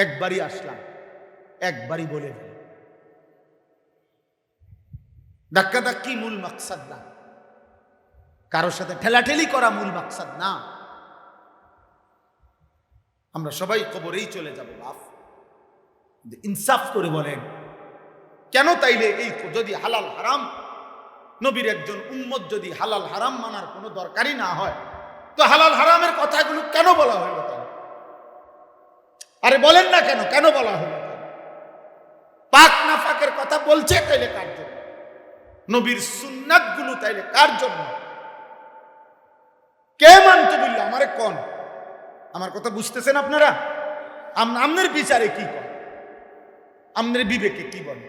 একবারই আসলাম, একবারই বলে দিই। ধাক্কাধাক্কি মূল মাকসাদ না, কারোর সাথে ঠেলাঠেলি করা মূল মাকসাদ না। আমরা সবাই কবরেই চলে যাব বাপ, ইনসাফ করে বলেন কেন? তাইলে এই যদি হালাল হারাম, নবীর একজন উম্মত যদি হালাল হারাম মানার কোনো দরকারই না হয়, তো হালাল হারামের কথাগুলো কেন বলা হলো? আরে বলেন না কেন, কেন বলা হলো? পাক না ফাঁকের কথা বলছে তাইলে কার জন্য? নবীর সুন্নাত গুলো তাইলে কার জন্য? কে মানতে বললো? আমারে কোন? আমার কথা বুঝতেছেন আপনারা? আপনার বিচারে কি কর, আপনার বিবেকে কি বলে?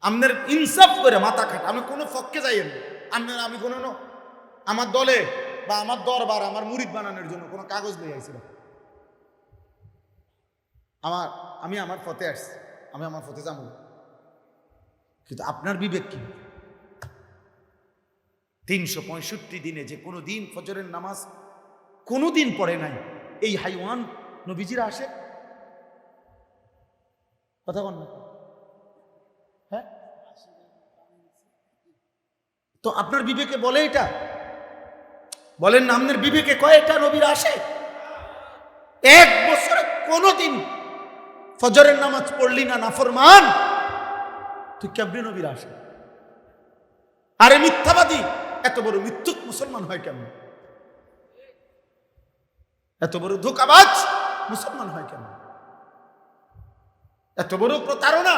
আপনার ইনসাফ করে মাথা খাটা, আমি কোনো পক্ষে যাইয়েন আপনার। আমি কোনো আমার দলে বা আমার দরবার আমার মুরিদ বানানোর জন্য কোনো কাগজ নিয়ে আইছিলাম? আমি আমার পথে আসছি, আমি আমার পথে যাবো, কিন্তু আপনার বিবেক কি? 365 দিনে যে কোনো দিন ফজরের নামাজ কোনো দিন পড়ে নাই, এই হাইওয়ান নবীজিরা আসে? কথা বল না, হ্যাঁ? তো আপনার বিবেকে বলে এটা? বলেন না, আপনার বিবেকে কয় এটা নবীরা আসে? এক বছরে কোনোদিন ফজরের নামাজ পড়লি না নাফরমান, তুই কেমনে নবীরা আসে? আরে মিথ্যাবাদী, এত বড় মিথ্যুক মুসলমান হয় কেমন? এত বড় ধোঁকাবাজ মুসলমান হয় কেমন? এত বড় প্রতারণা।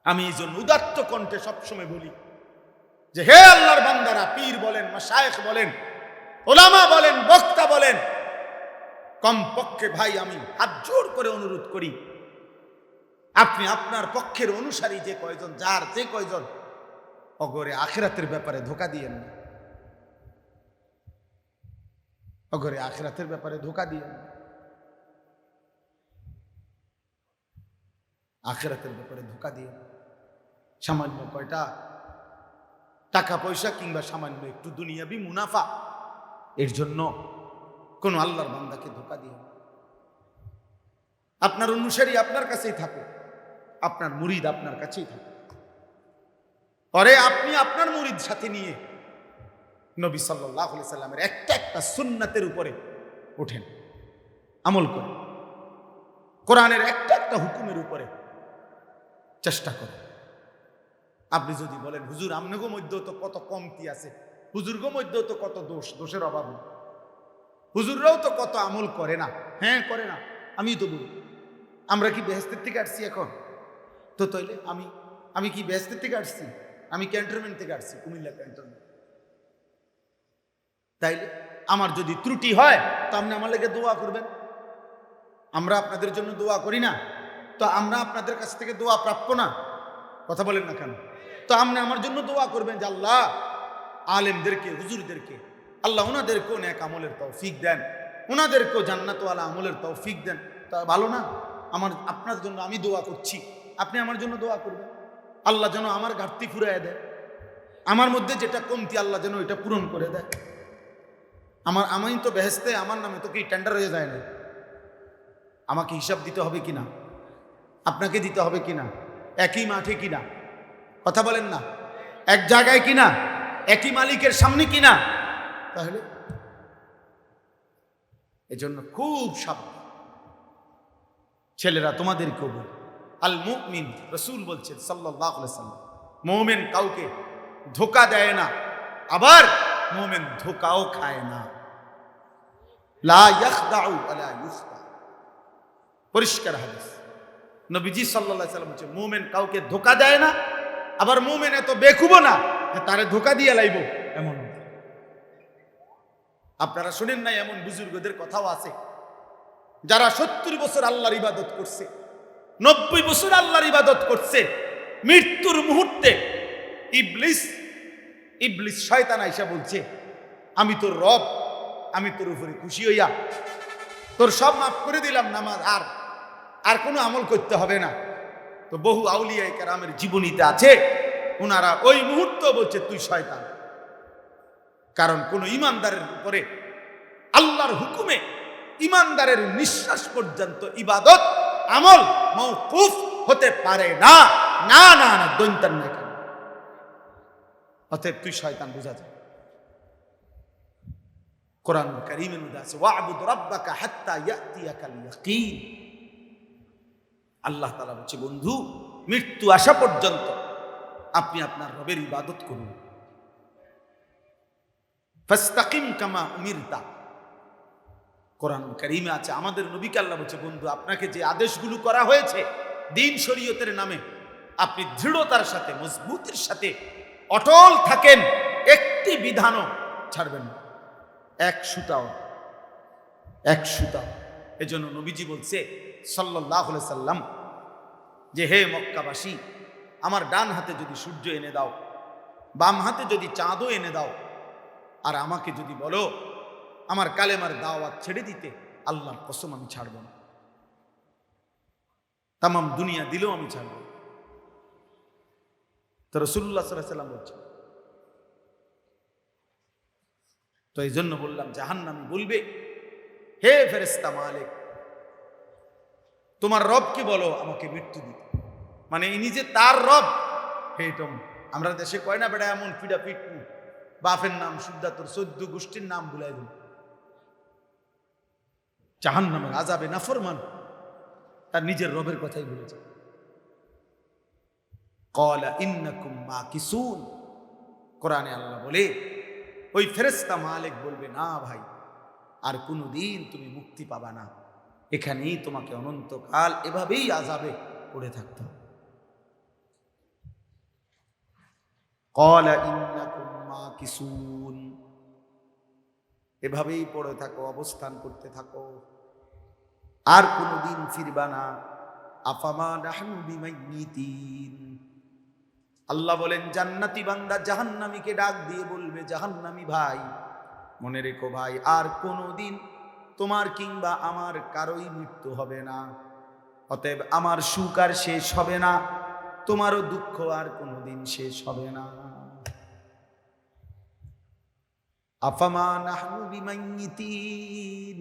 আমি এই জন্য উদাত্ত কণ্ঠে সবসময় বলি যে হে আল্লাহর বান্দারা, পীর বলেন, মাশায়েখ বলেন, ওলামা বলেন, বক্তা বলেন, কমপক্ষে ভাই আমি হাত জোর করে অনুরোধ করি, আপনি আপনার পক্ষের অনুসারী যে কয়জন, যার যে কয়জন, অগরে আখিরাতের ব্যাপারে ধোঁকা দিয়েন না, অগরে আখিরাতের ব্যাপারে ধোঁকা দিয়েন না, আখিরাতের ব্যাপারে ধোঁকা দিয়ে সামান্য কয়টা টাকা পয়সা কিংবা সামান্য একটু দুনিয়াবি মুনাফা, এর জন্য কোন আল্লাহর বান্দাকে ধোঁকা দিয়ে। আপনার অনুসারী আপনার কাছেই থাকুক, আপনার মুরিদ আপনার কাছেই থাকুক, পরে আপনি আপনার মুরিদ সাথে নিয়ে নবী সাল্লাল্লাহু আলাইহি সাল্লামের একটা একটা সুন্নাতের উপরে ওঠেন, আমল করেন, কোরআনের একটা একটা হুকুমের উপরে চেষ্টা করেন। আপনি যদি বলেন হুজুর আমনেগো মধ্যেও তো কত কমতি আছে, হুজুরগো মধ্যেও তো কত দোষের অভাব নেই, হুজুররাও তো কত আমল করে না, হ্যাঁ করে না, আমি তো বলি আমরা কি বেহেশতের থেকে আসছি এখন? তো তাইলে আমি কি বেহেশতের থেকে আসছি? আমি ক্যান্টনমেন্ট থেকে আসছি, কুমিল্লা ক্যান্টনমেন্ট। তাইলে আমার যদি ত্রুটি হয় তো আপনি আমার লেগে দোয়া করবেন। আমরা আপনাদের জন্য দোয়া করি না? তো আমরা আপনাদের কাছ থেকে দোয়া প্রাপ্য না? কথা বলেন না কেন? তো আপনি আমার জন্য দোয়া করবেন যে আল্লাহ আলেমদেরকে, হুজুরদেরকে আল্লাহ ওনাদেরকেও নেক আমলের তৌফিক দেন, ওনাদেরকেও জান্নাতওয়ালা আমলের তৌফিক দেন। তা ভালো না? আপনার জন্য আমি দোয়া করছি, আপনি আমার জন্য দোয়া করবেন। আল্লাহ যেন আমার ঘাটতি ফুরাইয়া দেয়, আমার মধ্যে যেটা কমতি আল্লাহ যেন ওইটা পূরণ করে দেয়। আমি তো বেহেস্তে আমার নামে তো কি টেন্ডার হয়ে যায় না? আমাকে হিসাব দিতে হবে কিনা, আপনাকে দিতে হবে কিনা, একই মাঠে কিনা, কথা বলেন না, এক জায়গায় কিনা, একই মালিকের সামনে কিনা। তাহলে এজন্য খুব সাবধান ছেলেরা, তোমাদেরকেও বল, আল মুমিন, রাসূল বলছেন সাল্লাল্লাহু আলাইহি ওয়াসাল্লাম, মুমিন কাউকে ধোঁকা দেয় না, আবার মুমিন ধোঁকাও খায় না। লা ইয়াখদাউ ওয়ালা ইউখদা, পরিষ্কার হাদিস। নবীজি সাল্লাল্লাহু আলাইহি ওয়াসাল্লাম বলছেন মুমিন কাউকে ধোঁকা দেয় না, আবার মুমিন এত বেকুবও না তারে ধোঁকা দিয়ে লাইব এমন। আপনারা শুনেন নাই এমন বুজুর্গদের কথাও আছে যারা 70 বছর আল্লাহর ইবাদত করছে, 90 বছর আল্লাহর ইবাদত করছে, মৃত্যুর মুহূর্তে ইবলিস শয়তান আইসা বলছে, আমি তোর রব, আমি তোর উপরে খুশি হইয়া তোর সব মাফ করে দিলাম, নামাজ আর কোনো আমল করতে হবে না। তো বহু আউলিয়া কেরামের জীবনীতে আছে, ওনারা ওই মুহূর্ত বলছে তুই শয়তান। কারণ কোন ইমানদারের উপরে আল্লাহর হুকুমে ইমানদারের নিঃশ্বাস পর্যন্ত ইবাদত আমল মওকুফ হতে পারে না। না না না, দৈন্তান না কেন, অতএব তুই শয়তান, বোঝা যায়। কোরআন কারীমের মধ্যে আছে ওয়া'বুদ রাব্বাকা হাত্তা ইয়াতিয়াকাল ইয়াকিন। আল্লাহ তাআলা বলছে বন্ধু, মৃত্যু আসা পর্যন্ত আপনি আপনার রবের ইবাদত করুন। ফাস্তাকিম কামা উমিরতা, কোরআন কারীমে আছে। আমাদের নবীকে আল্লাহ বলছে বন্ধু, আপনাকে যে আদেশগুলো করা হয়েছে দ্বীন শরীয়তের নামে, আপনি দৃঢ়তার সাথে মজবুতির সাথে অটল থাকেন, একটি বিধানও ছাড়বেন না, এক সুতাও। এজন্য নবীজি বলছে সাল্লাল্লাহু আলাইহি সাল্লাম যে হে মক্কাবাসী, আমার ডান হাতে যদি সূর্য এনে দাও, বাম হাতে যদি চাঁদও এনে দাও, আর আমাকে যদি বলো আমার কালেমার দাওয়াত ছেড়ে দিতে, আল্লাহর কসম আমি ছাড়ব না। তামাম দুনিয়া দিলেও আমি ছাড়ব না। তো রাসূলুল্লাহ সাল্লাল্লাহু আলাইহি ওয়াসাল্লাম বলছেন। তো এই জন্য বললাম, জাহান্নামী বলবে, হে ফেরেশতা মালিক, তোমার রবকে বলো আমাকে মৃত্যু দিতে। মানে ইনি যে তার রব, হেটম আমরা দেশে কয় না বেটা, এমন পিডা পিটু, বাপের নাম সুদ্ধা তোর 14 গোষ্ঠীর নাম ভুলাই দিল। জাহান্নামের আযাবে নাফরমান তার নিজের রবের কথাই বলেছে। ক্বালা ইন্নাকুম মাকিসুন, কোরআনে আল্লাহ বলে ওই ফেরেশতা মালিক বলবে, না ভাই, আর কোনোদিন তুমি মুক্তি পাবা না, এখানেই তোমাকে অনন্তকাল এভাবেই আযাবে পড়ে থাকতে হবে। ক্বালা ইন্নাকুম মাকিসুন, এভাবেই পড়ে থাকো, অবস্থান করতে থাকো, আর কোনোদিন ফিরবা না। আফামা নাহনু বিমাইয়িতিন, আল্লাহ বলেন জান্নাতি বান্দা জাহান্নামীকে ডাক দিয়ে বলবে, জাহান্নামী ভাই, মনে রেখো ভাই, আর কোনোদিন তোমার কিংবা আমার কারোই মৃত্যু হবে না, অতএব আমার সুখ আর শেষ হবে না, তোমারও দুঃখ আর কোনোদিন শেষ হবে না। আফামা নাহনু বিমাইয়িতিন,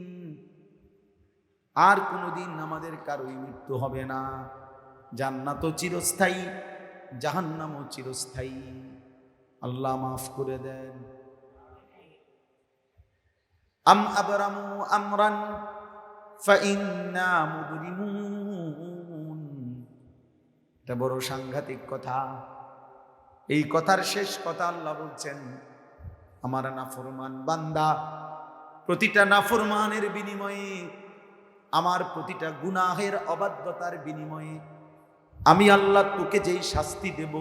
আর কোনোদিন আমাদের কারোই মৃত্যু হবে না। জান্নাতও চিরস্থায়ী, জাহান্নামও চিরস্থায়ী। আল্লাহ মাফ করে দেন। আম আবরামু আমরান ফাইন্না মুবরিমুন, এটা বড় সাংঘাতিক কথা। এই কথার শেষ কথা আল্লাহ বলছেন, আমার নাফরমান বান্দা, প্রতিটা নাফরমানের বিনিময়ে, আমার প্রতিটা গুনাহের অবাধ্যতার বিনিময়ে আমি আল্লাহ তোকে যেই শাস্তি দেব,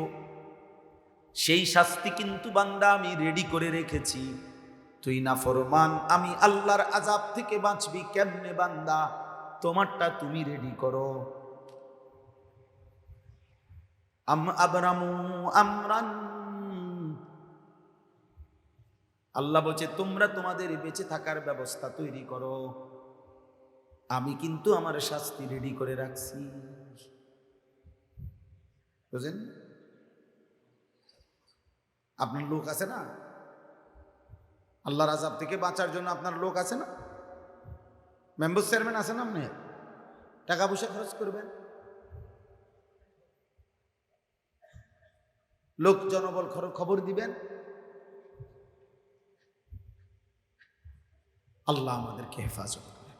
সেই শাস্তি কিন্তু বান্দা আমি রেডি করে রেখেছি। তুই নাফরমান, আমি আল্লাহর আযাব থেকে বাঁচবি কেমনে বান্দা, তোমারটা তুমি রেডি করো। আম আবরামু আমরান, আল্লাহ বলছে তোমরা তোমাদের বেঁচে থাকার ব্যবস্থা তৈরি করো, আমি কিন্তু আমার শাস্তি রেডি করে রাখছি। বুঝেন? আপনার লোক আছে না, আল্লাহর আযাব থেকে বাঁচার জন্য আপনার লোক আছে না, মেম্বার চেয়ারম্যান আছে না, আপনি টাকা পয়সা খরচ করবেন, লোক জনবল খবর দিবেন। আল্লাহ আমাদেরকে হেফাজত করেন।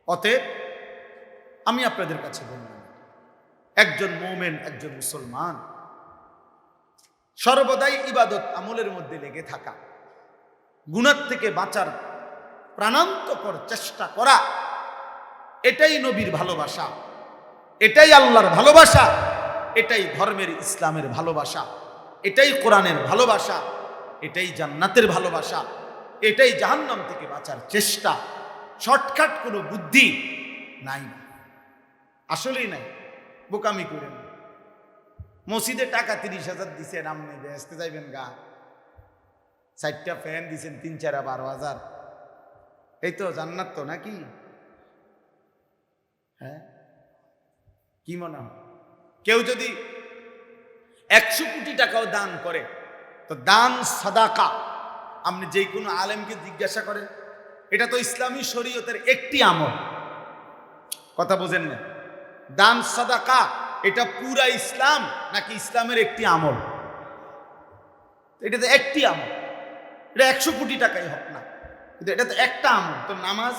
অতএব আমি আপনাদের কাছে বললাম, একজন মুমিন, একজন মুসলমান সর্বদাই ইবাদত আমলের মধ্যে লেগে থাকা, গুনাহ থেকে বাঁচার প্রাণান্তকর চেষ্টা করা, এটাই নবীর ভালোবাসা, এটাই আল্লাহর ভালোবাসা, এটাই ধর্মের ইসলামের ভালোবাসা, এটাই কোরআনের ভালোবাসা, এটাই জান্নাতের ভালোবাসা, এটাই জাহান্নাম থেকে বাঁচার চেষ্টা। শর্টকাট কোনো বুদ্ধি নাই, আসলেই নাই। বোকামি করেন, মসজিদে টাকা 30,000 দিচ্ছেন, আপনি বেহেশতে যাইবেন গা, 4টা ফ্যান দিচ্ছেন 3-4 12,000, এই তো জান্নাত তো নাকি? হ্যাঁ, কি মনে হয়? কেউ যদি 100 কোটি টাকাও দান করে, তো দান সাদাকা, আপনি যে কোনো আলেমকে জিজ্ঞাসা করেন, এটা তো ইসলামী শরীয়তের একটি আমল, কথা বোঝেন না? দান সাদাকা এটা পুরা ইসলাম নাকি ইসলামের একটি আমল? এটা তো একটি আমল, এটা 100 কোটি টাকাই হোক না, কিন্তু এটা তো একটা আমল। তো নামাজ,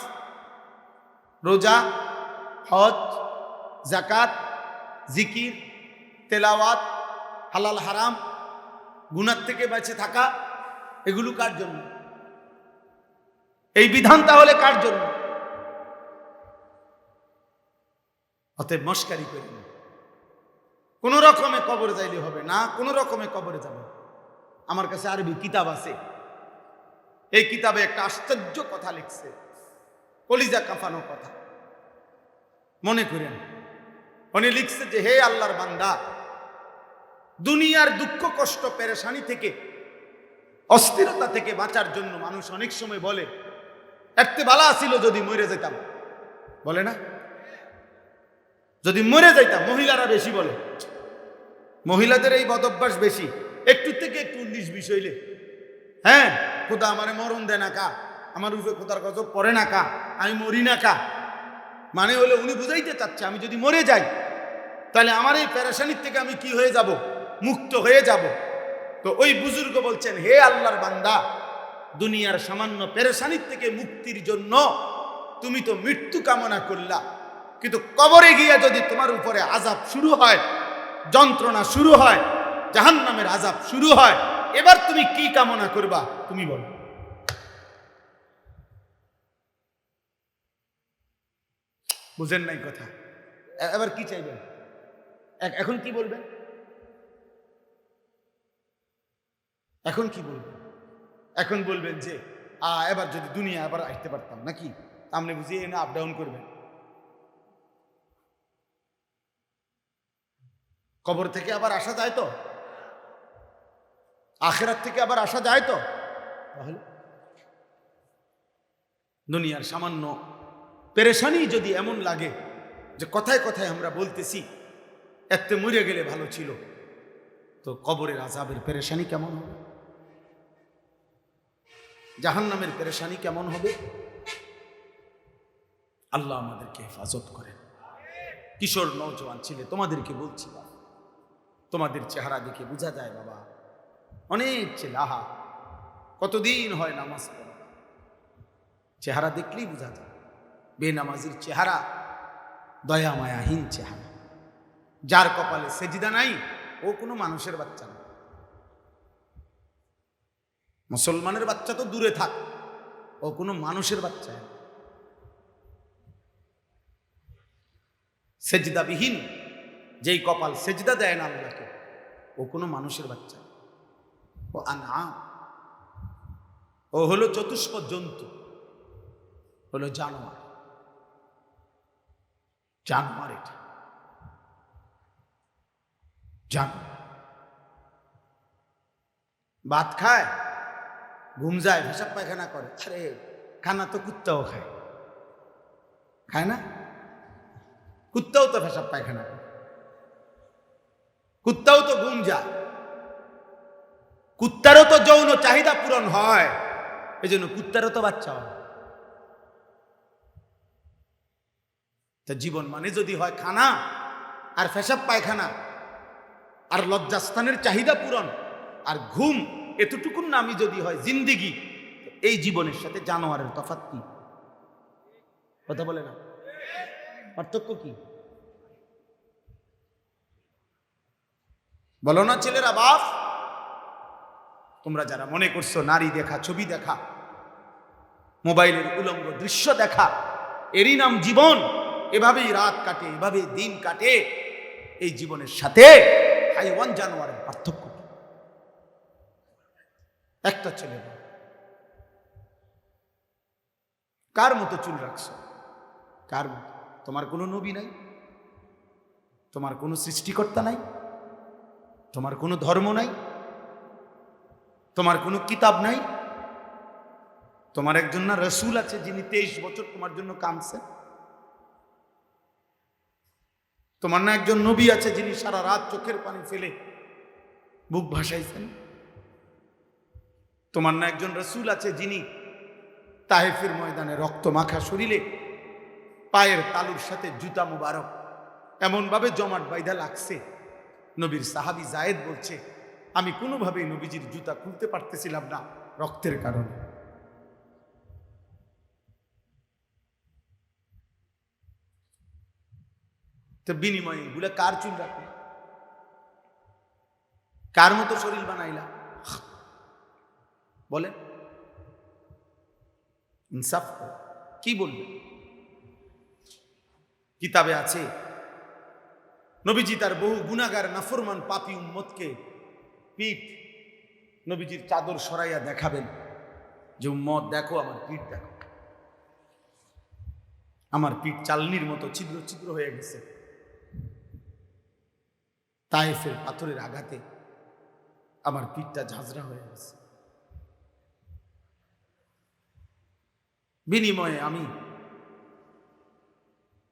রোজা, হজ, যাকাত, জিকির, তেলাওয়াত, হালাল হারাম, গুনাহ থেকে বেঁচে থাকা, এগুলো কার জন্য? এই বিধান তাহলে কার জন্য? অতএব মস্কারি করি না, কোন রকমে কবরে যাইলে হবে না, কোন রকমে কবরে যাব। আমার কাছে আরবি কিতাব আছে, এই কিতাবে একটা আশ্চর্য কথা লিখছে, কলিজা কাঁপানো কথা। মনে করেন, উনি লিখছে যে হে আল্লাহর বান্দা, দুনিয়ার দুঃখ কষ্ট পেরেশানি থেকে, অস্থিরতা থেকে বাঁচার জন্য মানুষ অনেক সময় বলে এতে ভালো ছিল যদি মরে যেতাম, বলে না? যদি মরে যাইতাম। মহিলারা বেশি বলে, মহিলাদের এই বদভ্যাস বেশি, একটু থেকে একটু 19-20 হইলে, হ্যাঁ খোদা আমারে মরণ দেয় না কা, আমার উপরে খোদার গজব পড়ে না কা, আমি মরি না কা। মানে হলে উনি বুঝাইতে চাচ্ছে আমি যদি মরে যাই তাহলে আমার এই পেরেশানির থেকে আমি কি হয়ে যাব? মুক্ত হয়ে যাব। তো ওই বুজুর্গ বলছেন, হে আল্লাহর বান্দা, দুনিয়ার সামান্য পেরেশানির থেকে মুক্তির জন্য তুমি তো মৃত্যু কামনা করলা, কিন্তু কবরে গিয়ে যদি তোমার উপরে আযাব শুরু হয়, যন্ত্রণা শুরু হয়, জাহান্নামের আযাব শুরু হয়, এবার তুমি কি কামনা করবা? তুমি বলো। বুঝেন নাই কথা? এবার কি চাইবেন? এখন কি বলবেন? এখন কি বলবেন? এখন বলবেন যে এবার যদি দুনিয়া আবার আসতে পারতাম নাকি, আপনি বুঝিয়ে না আপ ডাউন করবেন। কবর থেকে আবার আসা যায় তো? আখিরাত থেকে আবার আসা যায় তো? তাহলে দুনিয়ার সামান্য পেরেশানি যদি এমন লাগে যে কথায় কথায় আমরা বলতেছি এতে মরে গেলে ভালো ছিল, তো কবরের আযাবের পেরেশানি কেমন হবে? জাহান্নামের পেরেশানি কেমন হবে? আল্লাহ আমাদেরকে হেফাজত করেন। কিশোর নওজোয়ান ছেলে, তোমাদেরকে বলছি, তোমাদের চেহারা দেখে বোঝা যায় বাবা, অনেক ছেলে, আহা কতদিন হয় নামাজ পড়া, চেহারা দেখলেই বোঝা যায়। বেনামাজির চেহারা দয়া মায়াহীন চেহারা, যার কপালে সেজদা নাই ও কোনো মানুষের বাচ্চা না। মুসলমানের বাচ্চা তো দূরে থাক, ও কোনো মানুষের বাচ্চা না। সেজদাবিহীন, যেই কপাল সেজদা দেয় না আল্লাহকে, ও কোনো মানুষের বাচ্চা না। ও আনআম, ও হলো চতুষ্পদ জন্তু, হলো জানোয়ার। জানোয়ার, এটা জানোয়ার। ভাত খায়, ঘুম যায়, পেশাব পায়খানা করে। আরে খানা তো কুত্তাও খায়, খায় না? কুত্তাও তো পেশাব পায়খানা করে, কুত্তাও তো ঘুম যায়, কুত্তারও তো যৌন চাহিদা পূরণ হয়, এই জন্য কুত্তারও তো বাচ্চা হয়। তা জীবন মানে যদি হয় খানা আর পেশাব পায়খানা আর লজ্জাস্থানের চাহিদা পূরণ আর ঘুম, এতটুকুন নামই যদি হয় জিন্দিগি, এই জীবনের সাথে জানোয়ারের তফাৎ কি? কথা বলে না, পার্থক্য কি? বলো না ছেলেরা, বাপ তোমরা যারা মনে করছো নারী দেখা, ছবি দেখা, মোবাইলের উলঙ্গ দৃশ্য দেখা এরই নাম জীবন, এভাবেই রাত কাটে, এভাবেই দিন কাটে, এই জীবনের সাথে হাইওয়ান জানোয়ারের পার্থক্য কি? একটা ছেলে কার মতো চুল রাখছো? কার মতো? তোমার কোনো নবী নাই, তোমার কোনো সৃষ্টিকর্তা নাই, তোমার কোনো ধর্ম নাই, তোমার কোনো কিতাব নাই, তোমার একজন না রসুল আছে যিনি 23 বছর তোমার জন্য কাঁদছেন, তোমার না একজন নবী আছে যিনি সারা রাত চোখের পানি ফেলে বুক ভাসাইছেন, তোমার না একজন রসুল আছে যিনি তায়েফের ময়দানে রক্ত মাখা শরীরে পায়ের তালুর সাথে জুতা মুবারক এমন ভাবে জমাট বাইধা লাগছে, নবীর সাহাবী জায়েদ বলছে আমি কোনোভাবেই নবীজির জুতা খুলতে পারতেছিলাম না রক্তের কারণে। তো বিনিময়ে এগুলা কার চুল রাখবে? কার মতো শরীর বানাইলা? বলে ইনসাফ করো, কি বলবে? কিতাবে আছে নবীজি তার বহু গুনাহগার নাফরমান পাপী উম্মতকে পিঠ, নবীজির চাদর সরাইয়া দেখাবেন যে উম্মত দেখো আমার পিঠ, দেখো আমার পিঠ চালনির মতো ছিদ্র ছিদ্র হয়ে গেছে, তায়েফের পাথরের আঘাতে আমার পিঠটা ঝাঁঝরা হয়ে গেছে। বিনিময়ে আমি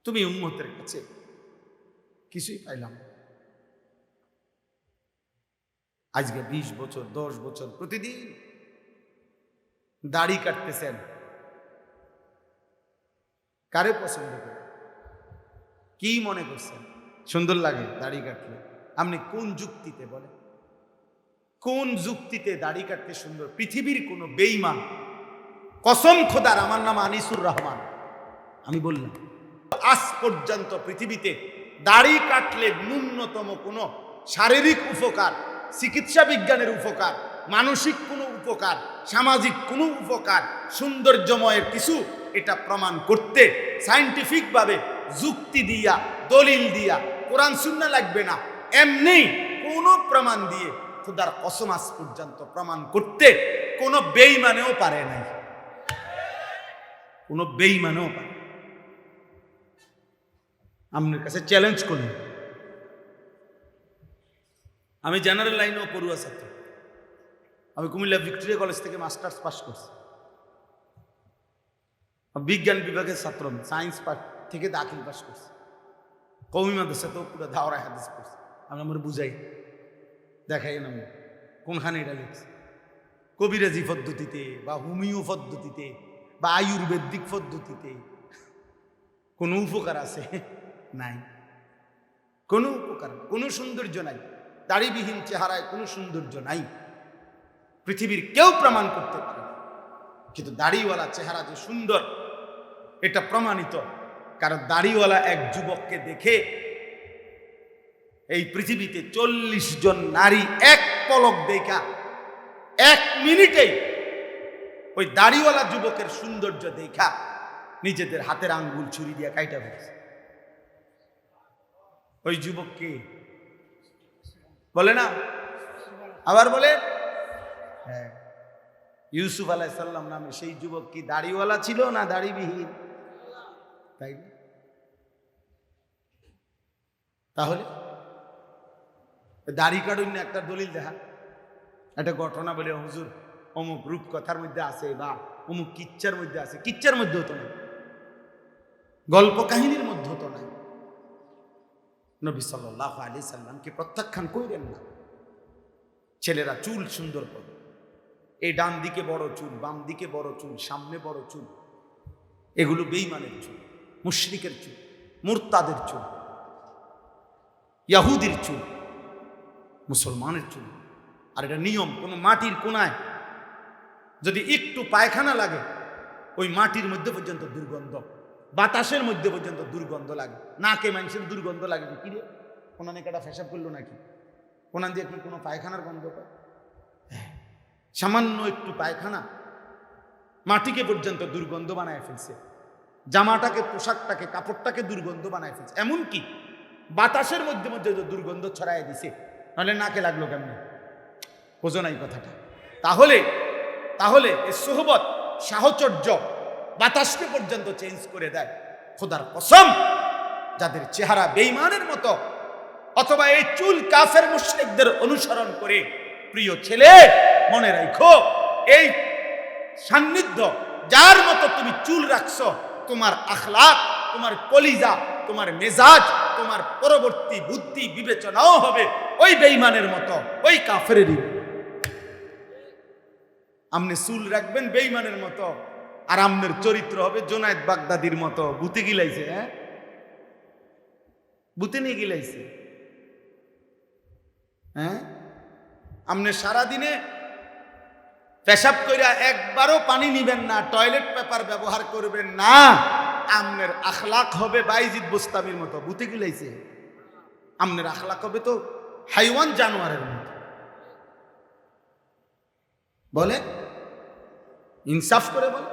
তুমি উম্মতের কাছে কিছুই পাইলাম। আজকে 20 বছর 10 বছর প্রতিদিন দাড়ি কাটতেছেন, কারে পছন্দ করে? কি মনে করছেন সুন্দর লাগে দাড়ি কাটলে? আপনি কোন যুক্তিতে বলে, কোন যুক্তিতে দাড়ি কাটতে সুন্দর? পৃথিবীর কোন বেঈমান, কসম খোদার, আমার নাম আনিসুর রহমান, আমি বললাম আজ পর্যন্ত পৃথিবীতে দাড়ি কাটলে ন্যূনতম কোনো শারীরিক উপকার, চিকিৎসা বিজ্ঞানের উপকার, মানসিক কোনো উপকার, সামাজিক কোনো উপকার, সৌন্দর্যময়ের কিছু, এটা প্রমাণ করতে সায়েন্টিফিক ভাবে যুক্তি দিয়া, দলিল দিয়া, কোরআন সুন্নাহ লাগবে না, এমনি কোনো প্রমাণ দিয়ে খোদার কসম আজ পর্যন্ত প্রমাণ করতে কোনো বেঈমানেও পারে নাই, কোনো বেঈমানেও পারে। আপনার কাছে চ্যালেঞ্জ করি, আমি জেনারেল লাইনেও পড়ুয়া ছাত্র, আমি কুমিল্লা ভিক্টোরিয়া কলেজ থেকে মাস্টার্স পাস করছি, বিজ্ঞান বিভাগের ছাত্র, সায়েন্স পাস থেকে দাখিল পাস করছি, কওমি মাদ্রাসাতেও পুরো দাওরায়ে হাদিস পড়ছি। আমি আমার বুঝাই দেখাই না কোনখানে এটা লিখছে, কবিরাজি পদ্ধতিতে বা হোমিও পদ্ধতিতে বা আয়ুর্বেদিক পদ্ধতিতে কোনো উপকার আছে? নাই, কোনো উপকার, কোনো সৌন্দর্য নাই, দাড়িবিহীন চেহারায় কোনো সৌন্দর্য নাই, পৃথিবীর কেউ প্রমাণ করতে পারে। কিন্তু দাড়িওয়ালা চেহারা যে সুন্দর এটা প্রমাণিত, কারণ দাড়িওয়ালা এক যুবককে দেখে এই পৃথিবীতে 40 জন নারী এক পলক দেখা 1 মিনিটেই ওই দাড়িওয়ালা যুবকের সৌন্দর্য দেখা নিজেদের হাতের আঙ্গুল ছুরি দিয়ে কাইটা ফেলছে। ওই যুবককে বলে না, আবার বলে হ্যাঁ, ইউসুফ আলাইহিস সালাম নামে সেই যুবক কি দাড়িওয়ালা ছিল না দাড়িবিহীন? তাই না? তাহলে দাড়ি কাটুন না, একটা দলিল দেখা, একটা ঘটনা বলে হুজুর অমুক রূপকথার মধ্যে আছে বা অমুক কিচ্চার মধ্যে আছে, কিচ্চার মধ্যেও তো নাই, গল্প কাহিনীর মধ্যেও তো নাই। নবী সাল্লাল্লাহু আলাইহি সাল্লামকে প্রত্যাখ্যান কইরেন না। ছেলেরা চুল সুন্দর করে, এই ডান দিকে বড় চুল, বাম দিকে বড় চুল, সামনে বড় চুল, এগুলো বেঈমানের চুল, মুশরিকের চুল, মুরতাদের চুল, ইহুদির চুল, মুসলমানের চুল। আর এটা নিয়ম, কোনো মাটির কোনায় যদি একটু পায়খানা লাগে, ওই মাটির মধ্যে পর্যন্ত দুর্গন্ধ, বাতাসের মধ্যে পর্যন্ত দুর্গন্ধ লাগে, নাকে মানুষের দুর্গন্ধ লাগে। কি রে, কোনানে কাটা ফেসাব করলো নাকি, কোনান দিয়ে কি কোনো পায়খানার গন্ধ পায়? সামান্য একটু পায়খানা মাটিকে পর্যন্ত দুর্গন্ধ বানায় ফেলছে, জামাটাকে, পোশাকটাকে, কাপড়টাকে দুর্গন্ধ বানায় ফেলছে। এমনকি বাতাসের মধ্যে মধ্যে দুর্গন্ধ ছড়াই দিছে, নাহলে নাকে লাগলো কেমন? বোঝো না এই কথাটা? তাহলে তাহলে এই সোহবত, সাহচর্য বাতাসকে পর্যন্ত চেঞ্জ করে দেয়। খোদার কসম, যাদের চেহারা বেঈমানের মতো, অথবা এই চুল কাফের মুশরিকদের অনুসরণ করে, প্রিয় ছেলে মনে রাখো, এই সান্নিধ্য যার মতো তুমি চুল রাখছো, তোমার আখলাক, তোমার কলিজা, তোমার মেজাজ, তোমার পরবর্তী বুদ্ধি বিবেচনাও হবে ওই বেঈমানের মতো, ওই কাফেরেরই। আপনি চুল রাখবেন বেঈমানের মতো, আর আমনের চরিত্র হবে জুনায়েদ বাগদাদির মতো। বুতে গিলাইছে, হ্যাঁ, বুতে নিয়ে গিলাইছে। হ্যাঁ, আপনি সারাদিনে পেশাব কইরা একবারও পানি নিবেন না, টয়লেট পেপার ব্যবহার করবেন না, আমনের আখলাক হবে বাইজিদ বুস্তামির মতো। বুতে গিলাইছে, আমনের আখলাক হবে তো হাইওয়ান, জানোয়ারের মতো। বলে, ইনসাফ করে বলে।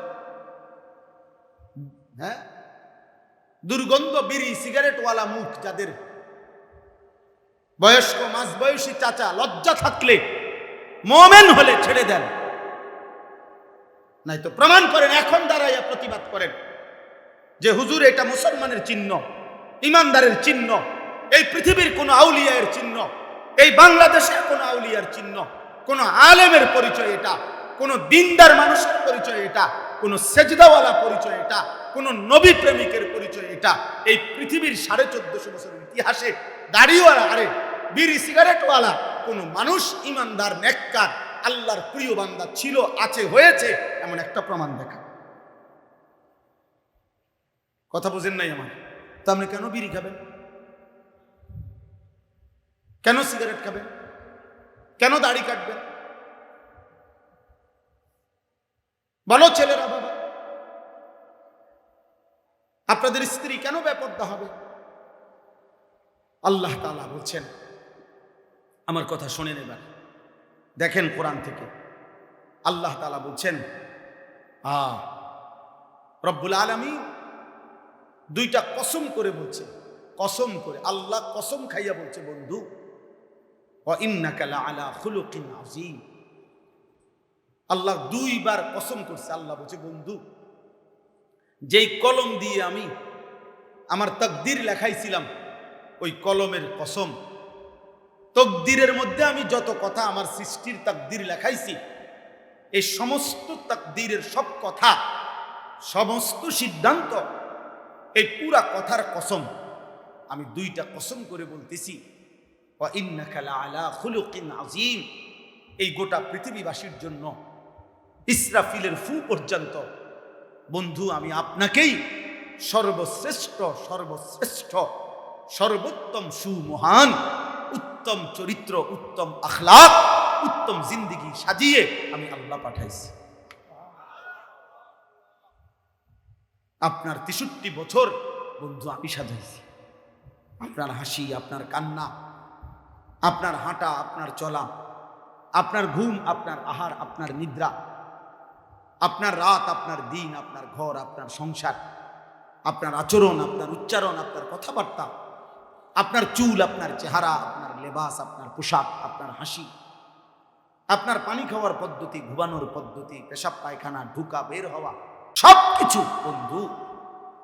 হ্যাঁ, দুর্গন্ধ বিড়ি সিগারেটওয়ালা মুখ যাদের, বয়স্ক মাঝবয়সী চাচা, লজ্জা থাকলে মোমেন হলে ছেড়ে দেন, নাই তো প্রমাণ করেন, এখন দাঁড়াইয়া প্রতিবাদ করেন যে হুজুর এটা মুসলমানের চিহ্ন, ইমানদারের চিহ্ন, এই পৃথিবীর কোন আউলিয়ার চিহ্ন, এই বাংলাদেশের কোন আউলিয়ার চিহ্ন, কোন আলেমের পরিচয় এটা, কোন দিনদার মানুষের পরিচয় এটা, কোন সেজদাওয়ালা পরিচয় এটা, কোন নবী প্রেমিকের পরিচয় এটা। এই পৃথিবীর 1450 বছরের ইতিহাসে দাড়িওয়ালা, আরে বিড়ি সিগারেটওয়ালা কোন মানুষ, ইমানদার, নেককার, আল্লাহর প্রিয় বান্দা ছিল, আছে, হয়েছে, এমন একটা প্রমাণ দেখা। কথা বুঝেন নাই আমার? তো আপনি কেন বিড়ি খাবেন? কেন সিগারেট খাবেন? কেন দাড়ি কাটবেন? বলো ছেলেরা, বাবা, আপনাদের স্ত্রী কেন বেপরদা হবে? আল্লাহ তাআলা বলছেন, আমার কথা শোনেন এবার, দেখেন কোরআন থেকে আল্লাহ তাআলা বলছেন, রব্বুল আলামিন দুইটা কসম করে বলছে, কসম করে, আল্লাহ কসম খাইয়া বলছে, বন্ধু, ওয়া ইন্নাকা লাআলা খুলুকিন আযীম। আল্লাহ দুইবার কসম করছে। আল্লাহ বলছে, বন্ধু, যেই কলম দিয়ে আমি আমার তাকদীর লেখাইছিলাম, ওই কলমের কসম, তাকদীরের মধ্যে আমি যত কথা আমার সৃষ্টির তাকদীর লেখাইছি, এই সমস্ত তাকদীরের সব কথা, সমস্ত সিদ্ধান্ত, এই পুরা কথার কসম আমি দুইটা কসম করে বলতেছি, ওয়া ইন্নাকা লাআলা খুলুকিন আযীম। এই গোটা পৃথিবীবাসীর জন্য ইসরাফিলের ফু পর্যন্ত, বন্ধু, আমি আপনাকেই সর্বশ্রেষ্ঠ, সর্বশ্রেষ্ঠ, সর্বোত্তম, সুমহান, উত্তম চরিত্র, উত্তম আখলাক, উত্তম জিন্দেগি সাজিয়ে আমি আল্লাহ পাঠাইছি। আপনার 63 বছর বন্ধু আমি সাজাইছি। আপনার হাসি, আপনার কান্না, আপনার হাঁটা, আপনার চলা, আপনার ঘুম, আপনার আহার, আপনার নিদ্রা, আপনার রাত, আপনার দিন, আপনার ঘর, আপনার সংসার, আপনার আচরণ, আপনার উচ্চারণ, আপনার কথাবার্তা, আপনার চুল, আপনার চেহারা, আপনার লেবাস, আপনার পোশাক, আপনার হাসি, আপনার পানি খাওয়ার পদ্ধতি, ঘুমানোর পদ্ধতি, পেশাব পায়খানা, ঢুকা বের হওয়া, সবকিছু বন্ধু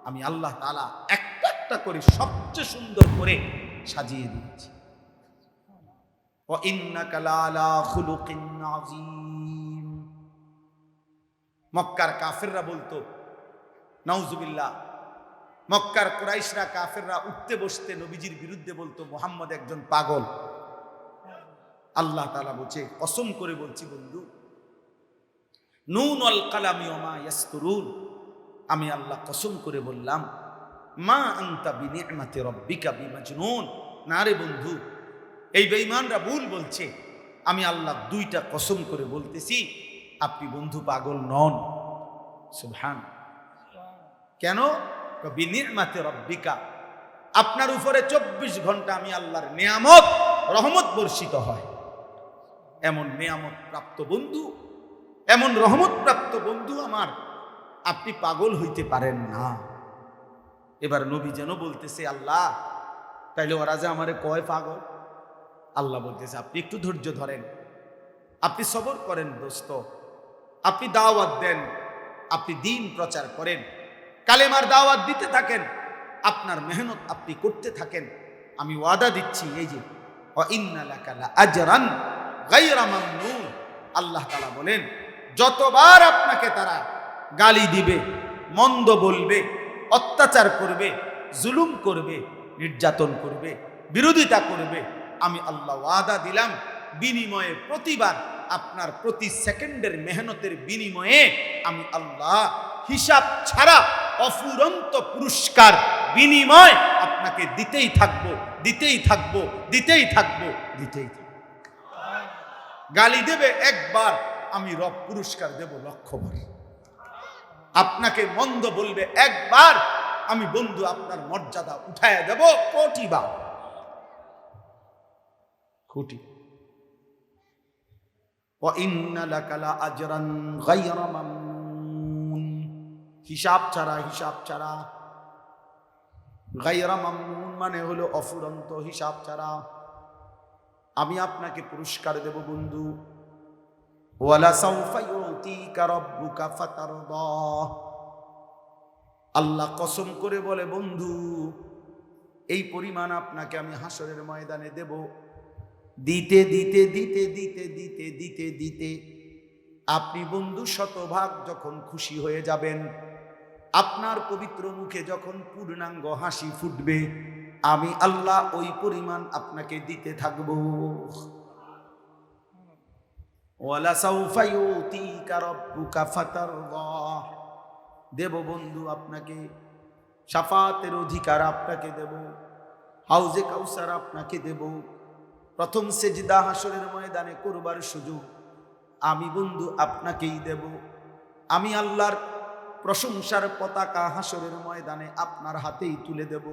আমি আল্লাহ তাআলা একটা একটা করে সবচেয়ে সুন্দর করে সাজিয়ে দিয়েছি। ওয়া ইন্নাকা লাআলা খুলুকিন আযীম। মক্কার কাফেররা বলতো, নাউজুবিল্লাহ, মক্কার কুরাইশরা কাফেররা উঠতে বসতে নবীজির বিরুদ্ধে বলতো মুহাম্মদ একজন পাগল। আল্লাহ তাআলা বলছে, কসম করে বলছি বন্ধু, নুন আল কালামি ওমা ইয়াসতুরুন, আমি আল্লাহ কসম করে বললাম, মা আনতা বিনিআমাতি রাব্বিকা বিমাজনুন। না রে বন্ধু, এই বেঈমানরা ভুল বলছে, আমি আল্লাহ দুইটা কসম করে বলতেছি, আপনি বন্ধু পাগল নন। সুবহান। কেন? বিনিআমাতি রাব্বিকা, আপনার উপরে 24 ঘন্টা আমি আল্লাহর নিয়ামত রহমত বর্ষিত হয়। এমন নিয়ামত প্রাপ্ত বন্ধু, এমন রহমত প্রাপ্ত বন্ধু আমার, আপনি পাগল হইতে পারেন না। এবার নবী যেন বলতেছে, আল্লাহ তাইলে ওরা যে আমারে কয় পাগল। আল্লাহ বলতেছে, আপনি একটু ধৈর্য ধরেন, আপনি সবর করেন দোস্ত, আপনি দাওয়াত দেন, আপনি দ্বীন প্রচার করেন, কালেমার দাওয়াত দিতে থাকেন, আপনার মেহনত আপনি করতে থাকেন। আমি ওয়াদা দিচ্ছি, এই যে ওয়া ইন্না লাকা লাআজরান গায়রা মামনুন, আল্লাহ তাআলা বলেন, যতবার আপনাকে তারা গালি দিবে, মন্দ বলবে, অত্যাচার করবে, জুলুম করবে, নির্যাতন করবে, বিরোধিতা করবে, আমি আল্লাহ ওয়াদা দিলাম, বিনিময়ে প্রতিবার আপনার প্রতি সেকেন্ডের মেহনতের বিনিময়ে আমি আল্লাহ হিসাব ছাড়া অফুরন্ত পুরস্কার বিনিময় আপনাকে দিতেই থাকবো, দিতেই থাকবো, দিতেই থাকবো, দিতেই থাকবো। গালি দেবে একবার, আমি রব পুরস্কার দেব লক্ষবার। আপনাকে মন্দ বলবে একবার, আমি বন্ধু আপনার মর্যাদা উঠায় দেব কোটিবার, কোটি। ওয়া ইন্না লাকা লাআজরান গায়রা মামনুন, হিসাব ছাড়া, হিসাব ছাড়া। গায়রা মামনুন মানে হলো অফুরন্ত, হিসাব ছাড়া আমি আপনাকে পুরস্কার দেব বন্ধু। ওয়ালা সাউফা ইউতিকা রাব্বুকা ফাতারদা, আল্লাহ কসম করে বলে বন্ধু, এই পরিমাণ আপনাকে আমি হাসরের ময়দানে দেব। দিতে দিতে দিতে দিতে দিতে দিতে দিতে আপনি বন্ধু শতভাগ যখন খুশি হয়ে যাবেন, আপনার পবিত্র মুখে যখন পূর্ণাঙ্গ হাসি ফুটবে, আমি আল্লাহ ওই পরিমাণ আপনাকে দিতে থাকব। ওয়ালা সাউফা ইউতিকা রাব্বুকা ফাতারদা, দেব বন্ধু আপনাকে, শাফাতের অধিকার আপনাকে দেব, হাউজে কাউসার আপনাকে দেব, প্রথম সেজদা হাসরের ময়দানে করবার সুযোগ আমি বন্ধু আপনাকেই দেব। আমি আল্লাহর প্রশংসার পতাকা হাসরের ময়দানে আপনার হাতেই তুলে দেব।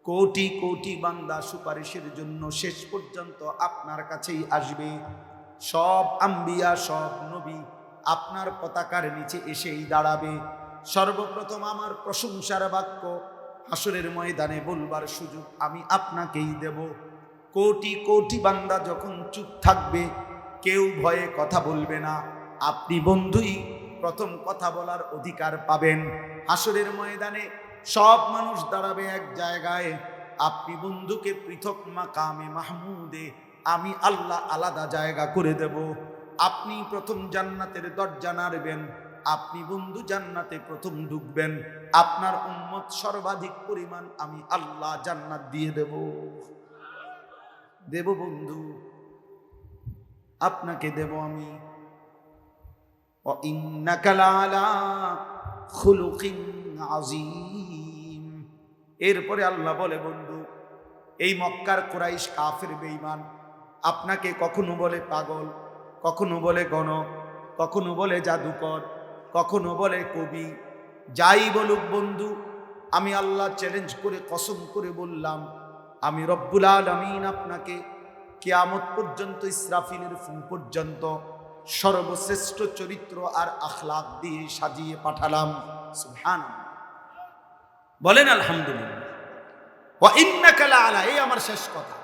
কোটি কোটি বান্দা সুপারিশের জন্য শেষ পর্যন্ত আপনার কাছেই আসবে। সব আম্বিয়া, সব নবী আপনার পতাকার নিচে এসেই দাঁড়াবে। সর্বপ্রথম আমার প্রশংসার বাক্য হাসরের ময়দানে বলবার সুযোগ আমি আপনাকেই দেব। কোটি কোটি বান্দা যখন চুপ থাকবে, কেউ ভয়ে কথা বলবে না, আপনি বন্ধুই প্রথম কথা বলার অধিকার পাবেন। হাসরের ময়দানে সব মানুষ দাঁড়াবে এক জায়গায়, আপনি বন্ধুকে পৃথক মাকামে মাহমুদে আমি আল্লাহ আলাদা জায়গা করে দেব। আপনি প্রথম জান্নাতের দরজা নাড়বেন, আপনি বন্ধু জান্নাতে প্রথম ঢুকবেন, আপনার উম্মত সর্বাধিক পরিমাণ আমি আল্লাহ জান্নাত দিয়ে দেব। দেব বন্ধু, আপনাকে দেব আমি। ওয়া ইন্নাকা লাআলা খুলুকিন আযীম। এরপরে আল্লাহ বলে বন্ধু, এই মক্কার কুরাইশ কাফের বেঈমান আপনাকে কখনো বলে পাগল, কখনো বলে গণক, কখনো বলে জাদুকর, কখনো বলে কবি, যাই বলুক বন্ধু, আমি আল্লাহ চ্যালেঞ্জ করে কসম করে বললাম, আমি রব্বুল আলামিন আপনাকে কিয়ামত পর্যন্ত, ইসরাফিলের ফুঁ পর্যন্ত সর্বশ্রেষ্ঠ চরিত্র আর আখলাক দিয়ে সাজিয়ে পাঠালাম। সুবহানাল্লাহ, বলেন আলহামদুলিল্লাহ। ওয়া ইন্নাকা লাআলা, এই আমার শেষ কথা,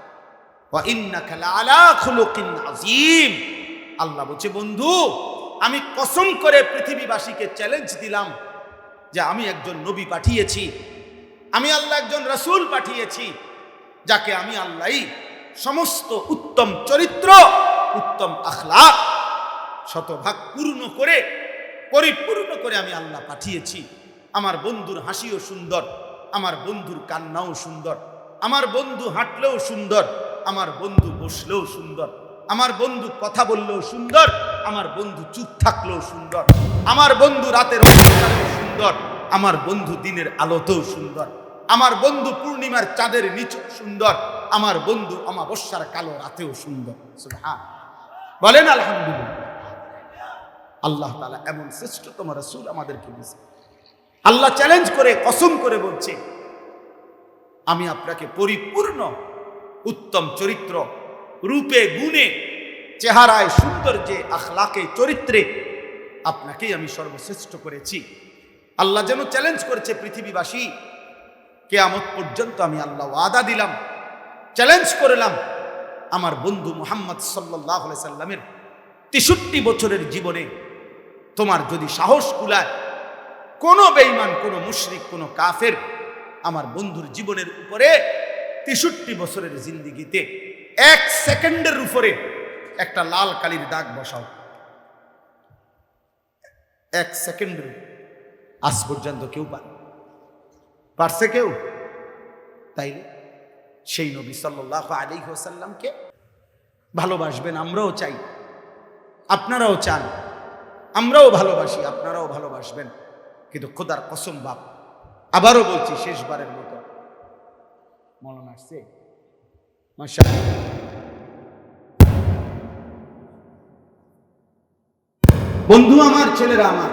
ওয়া ইন্নাকা লাআলা খুলুকিন আযীম। আল্লাহ বলছে বন্ধু, আমি কসম করে পৃথিবীবাসীকে চ্যালেঞ্জ দিলাম যে আমি একজন নবী পাঠিয়েছি, আমি আল্লাহ একজন রাসূল পাঠিয়েছি, যাকে আমি আল্লাহই সমস্ত উত্তম চরিত্র, উত্তম আখলাক শতভাগ পূর্ণ করে পরিপূর্ণ করে আমি আল্লাহ পাঠিয়েছি। আমার বন্ধুর হাসিও সুন্দর, আমার বন্ধুর কান্নাও সুন্দর, আমার বন্ধু হাঁটলেও সুন্দর, আমার বন্ধু বসলেও সুন্দর, আমার বন্ধু কথা বললেও সুন্দর, আমার বন্ধু চুপ থাকলেও সুন্দর, আমার বন্ধু রাতের অন্ধকারেও সুন্দর, আমার বন্ধু দিনের আলোতেও সুন্দর, আমার বন্ধু পূর্ণিমার চাঁদের নিচেও সুন্দর, আমার বন্ধু অমাবস্যার কালো রাতেও সুন্দর। সুবহান, বলেন আলহামদুলিল্লাহ। আল্লাহ তাআলা এমন শ্রেষ্ঠতম রাসূল আমাদেরকে দিয়েছেন। আল্লাহ চ্যালেঞ্জ করে কসম করে বলছে, আমি আপনাকে পরিপূর্ণ উত্তম চরিত্র, রূপে গুণে, চেহারায়, সৌন্দর্যে, আখলাকে, চরিত্রে আপনাকেই আমি সর্বশ্রেষ্ঠ করেছি। আল্লাহ যেন চ্যালেঞ্জ করেছে পৃথিবীবাসী, কিয়ামত পর্যন্ত আমি আল্লাহ ওয়াদা দিলাম, চ্যালেঞ্জ করলাম, আমার বন্ধু মুহাম্মদ সাল্লাল্লাহু আলাইহি সাল্লামের ৬৩ বছরের জীবনে তোমার যদি সাহস কুলায়, কোন বেঈমান, কোন মুশরিক, কোন কাফের আমার বন্ধুর জীবনের উপরে ৬৩ বছরের জিন্দেগিতে ১ সেকেন্ডের উপরে একটা লাল কালির দাগ বসাও, ১ সেকেন্ডের, আজ পর্যন্ত কেউ পারছে কেউ? তাইলে সেই নবী সাল্লাল্লাহু আলাইহি ওয়াসাল্লামকে ভালোবাসবেন, আমরাও চাই, আপনারাও চান, আমরাও ভালোবাসি, আপনারাও ভালোবাসবেন। কিন্তু খোদার কসম বাপ, আবারও বলছি শেষবারের মতো, মৌলানা আসছে, মাশাআল্লাহ, বন্ধু আমার, ছেলেরা আমার,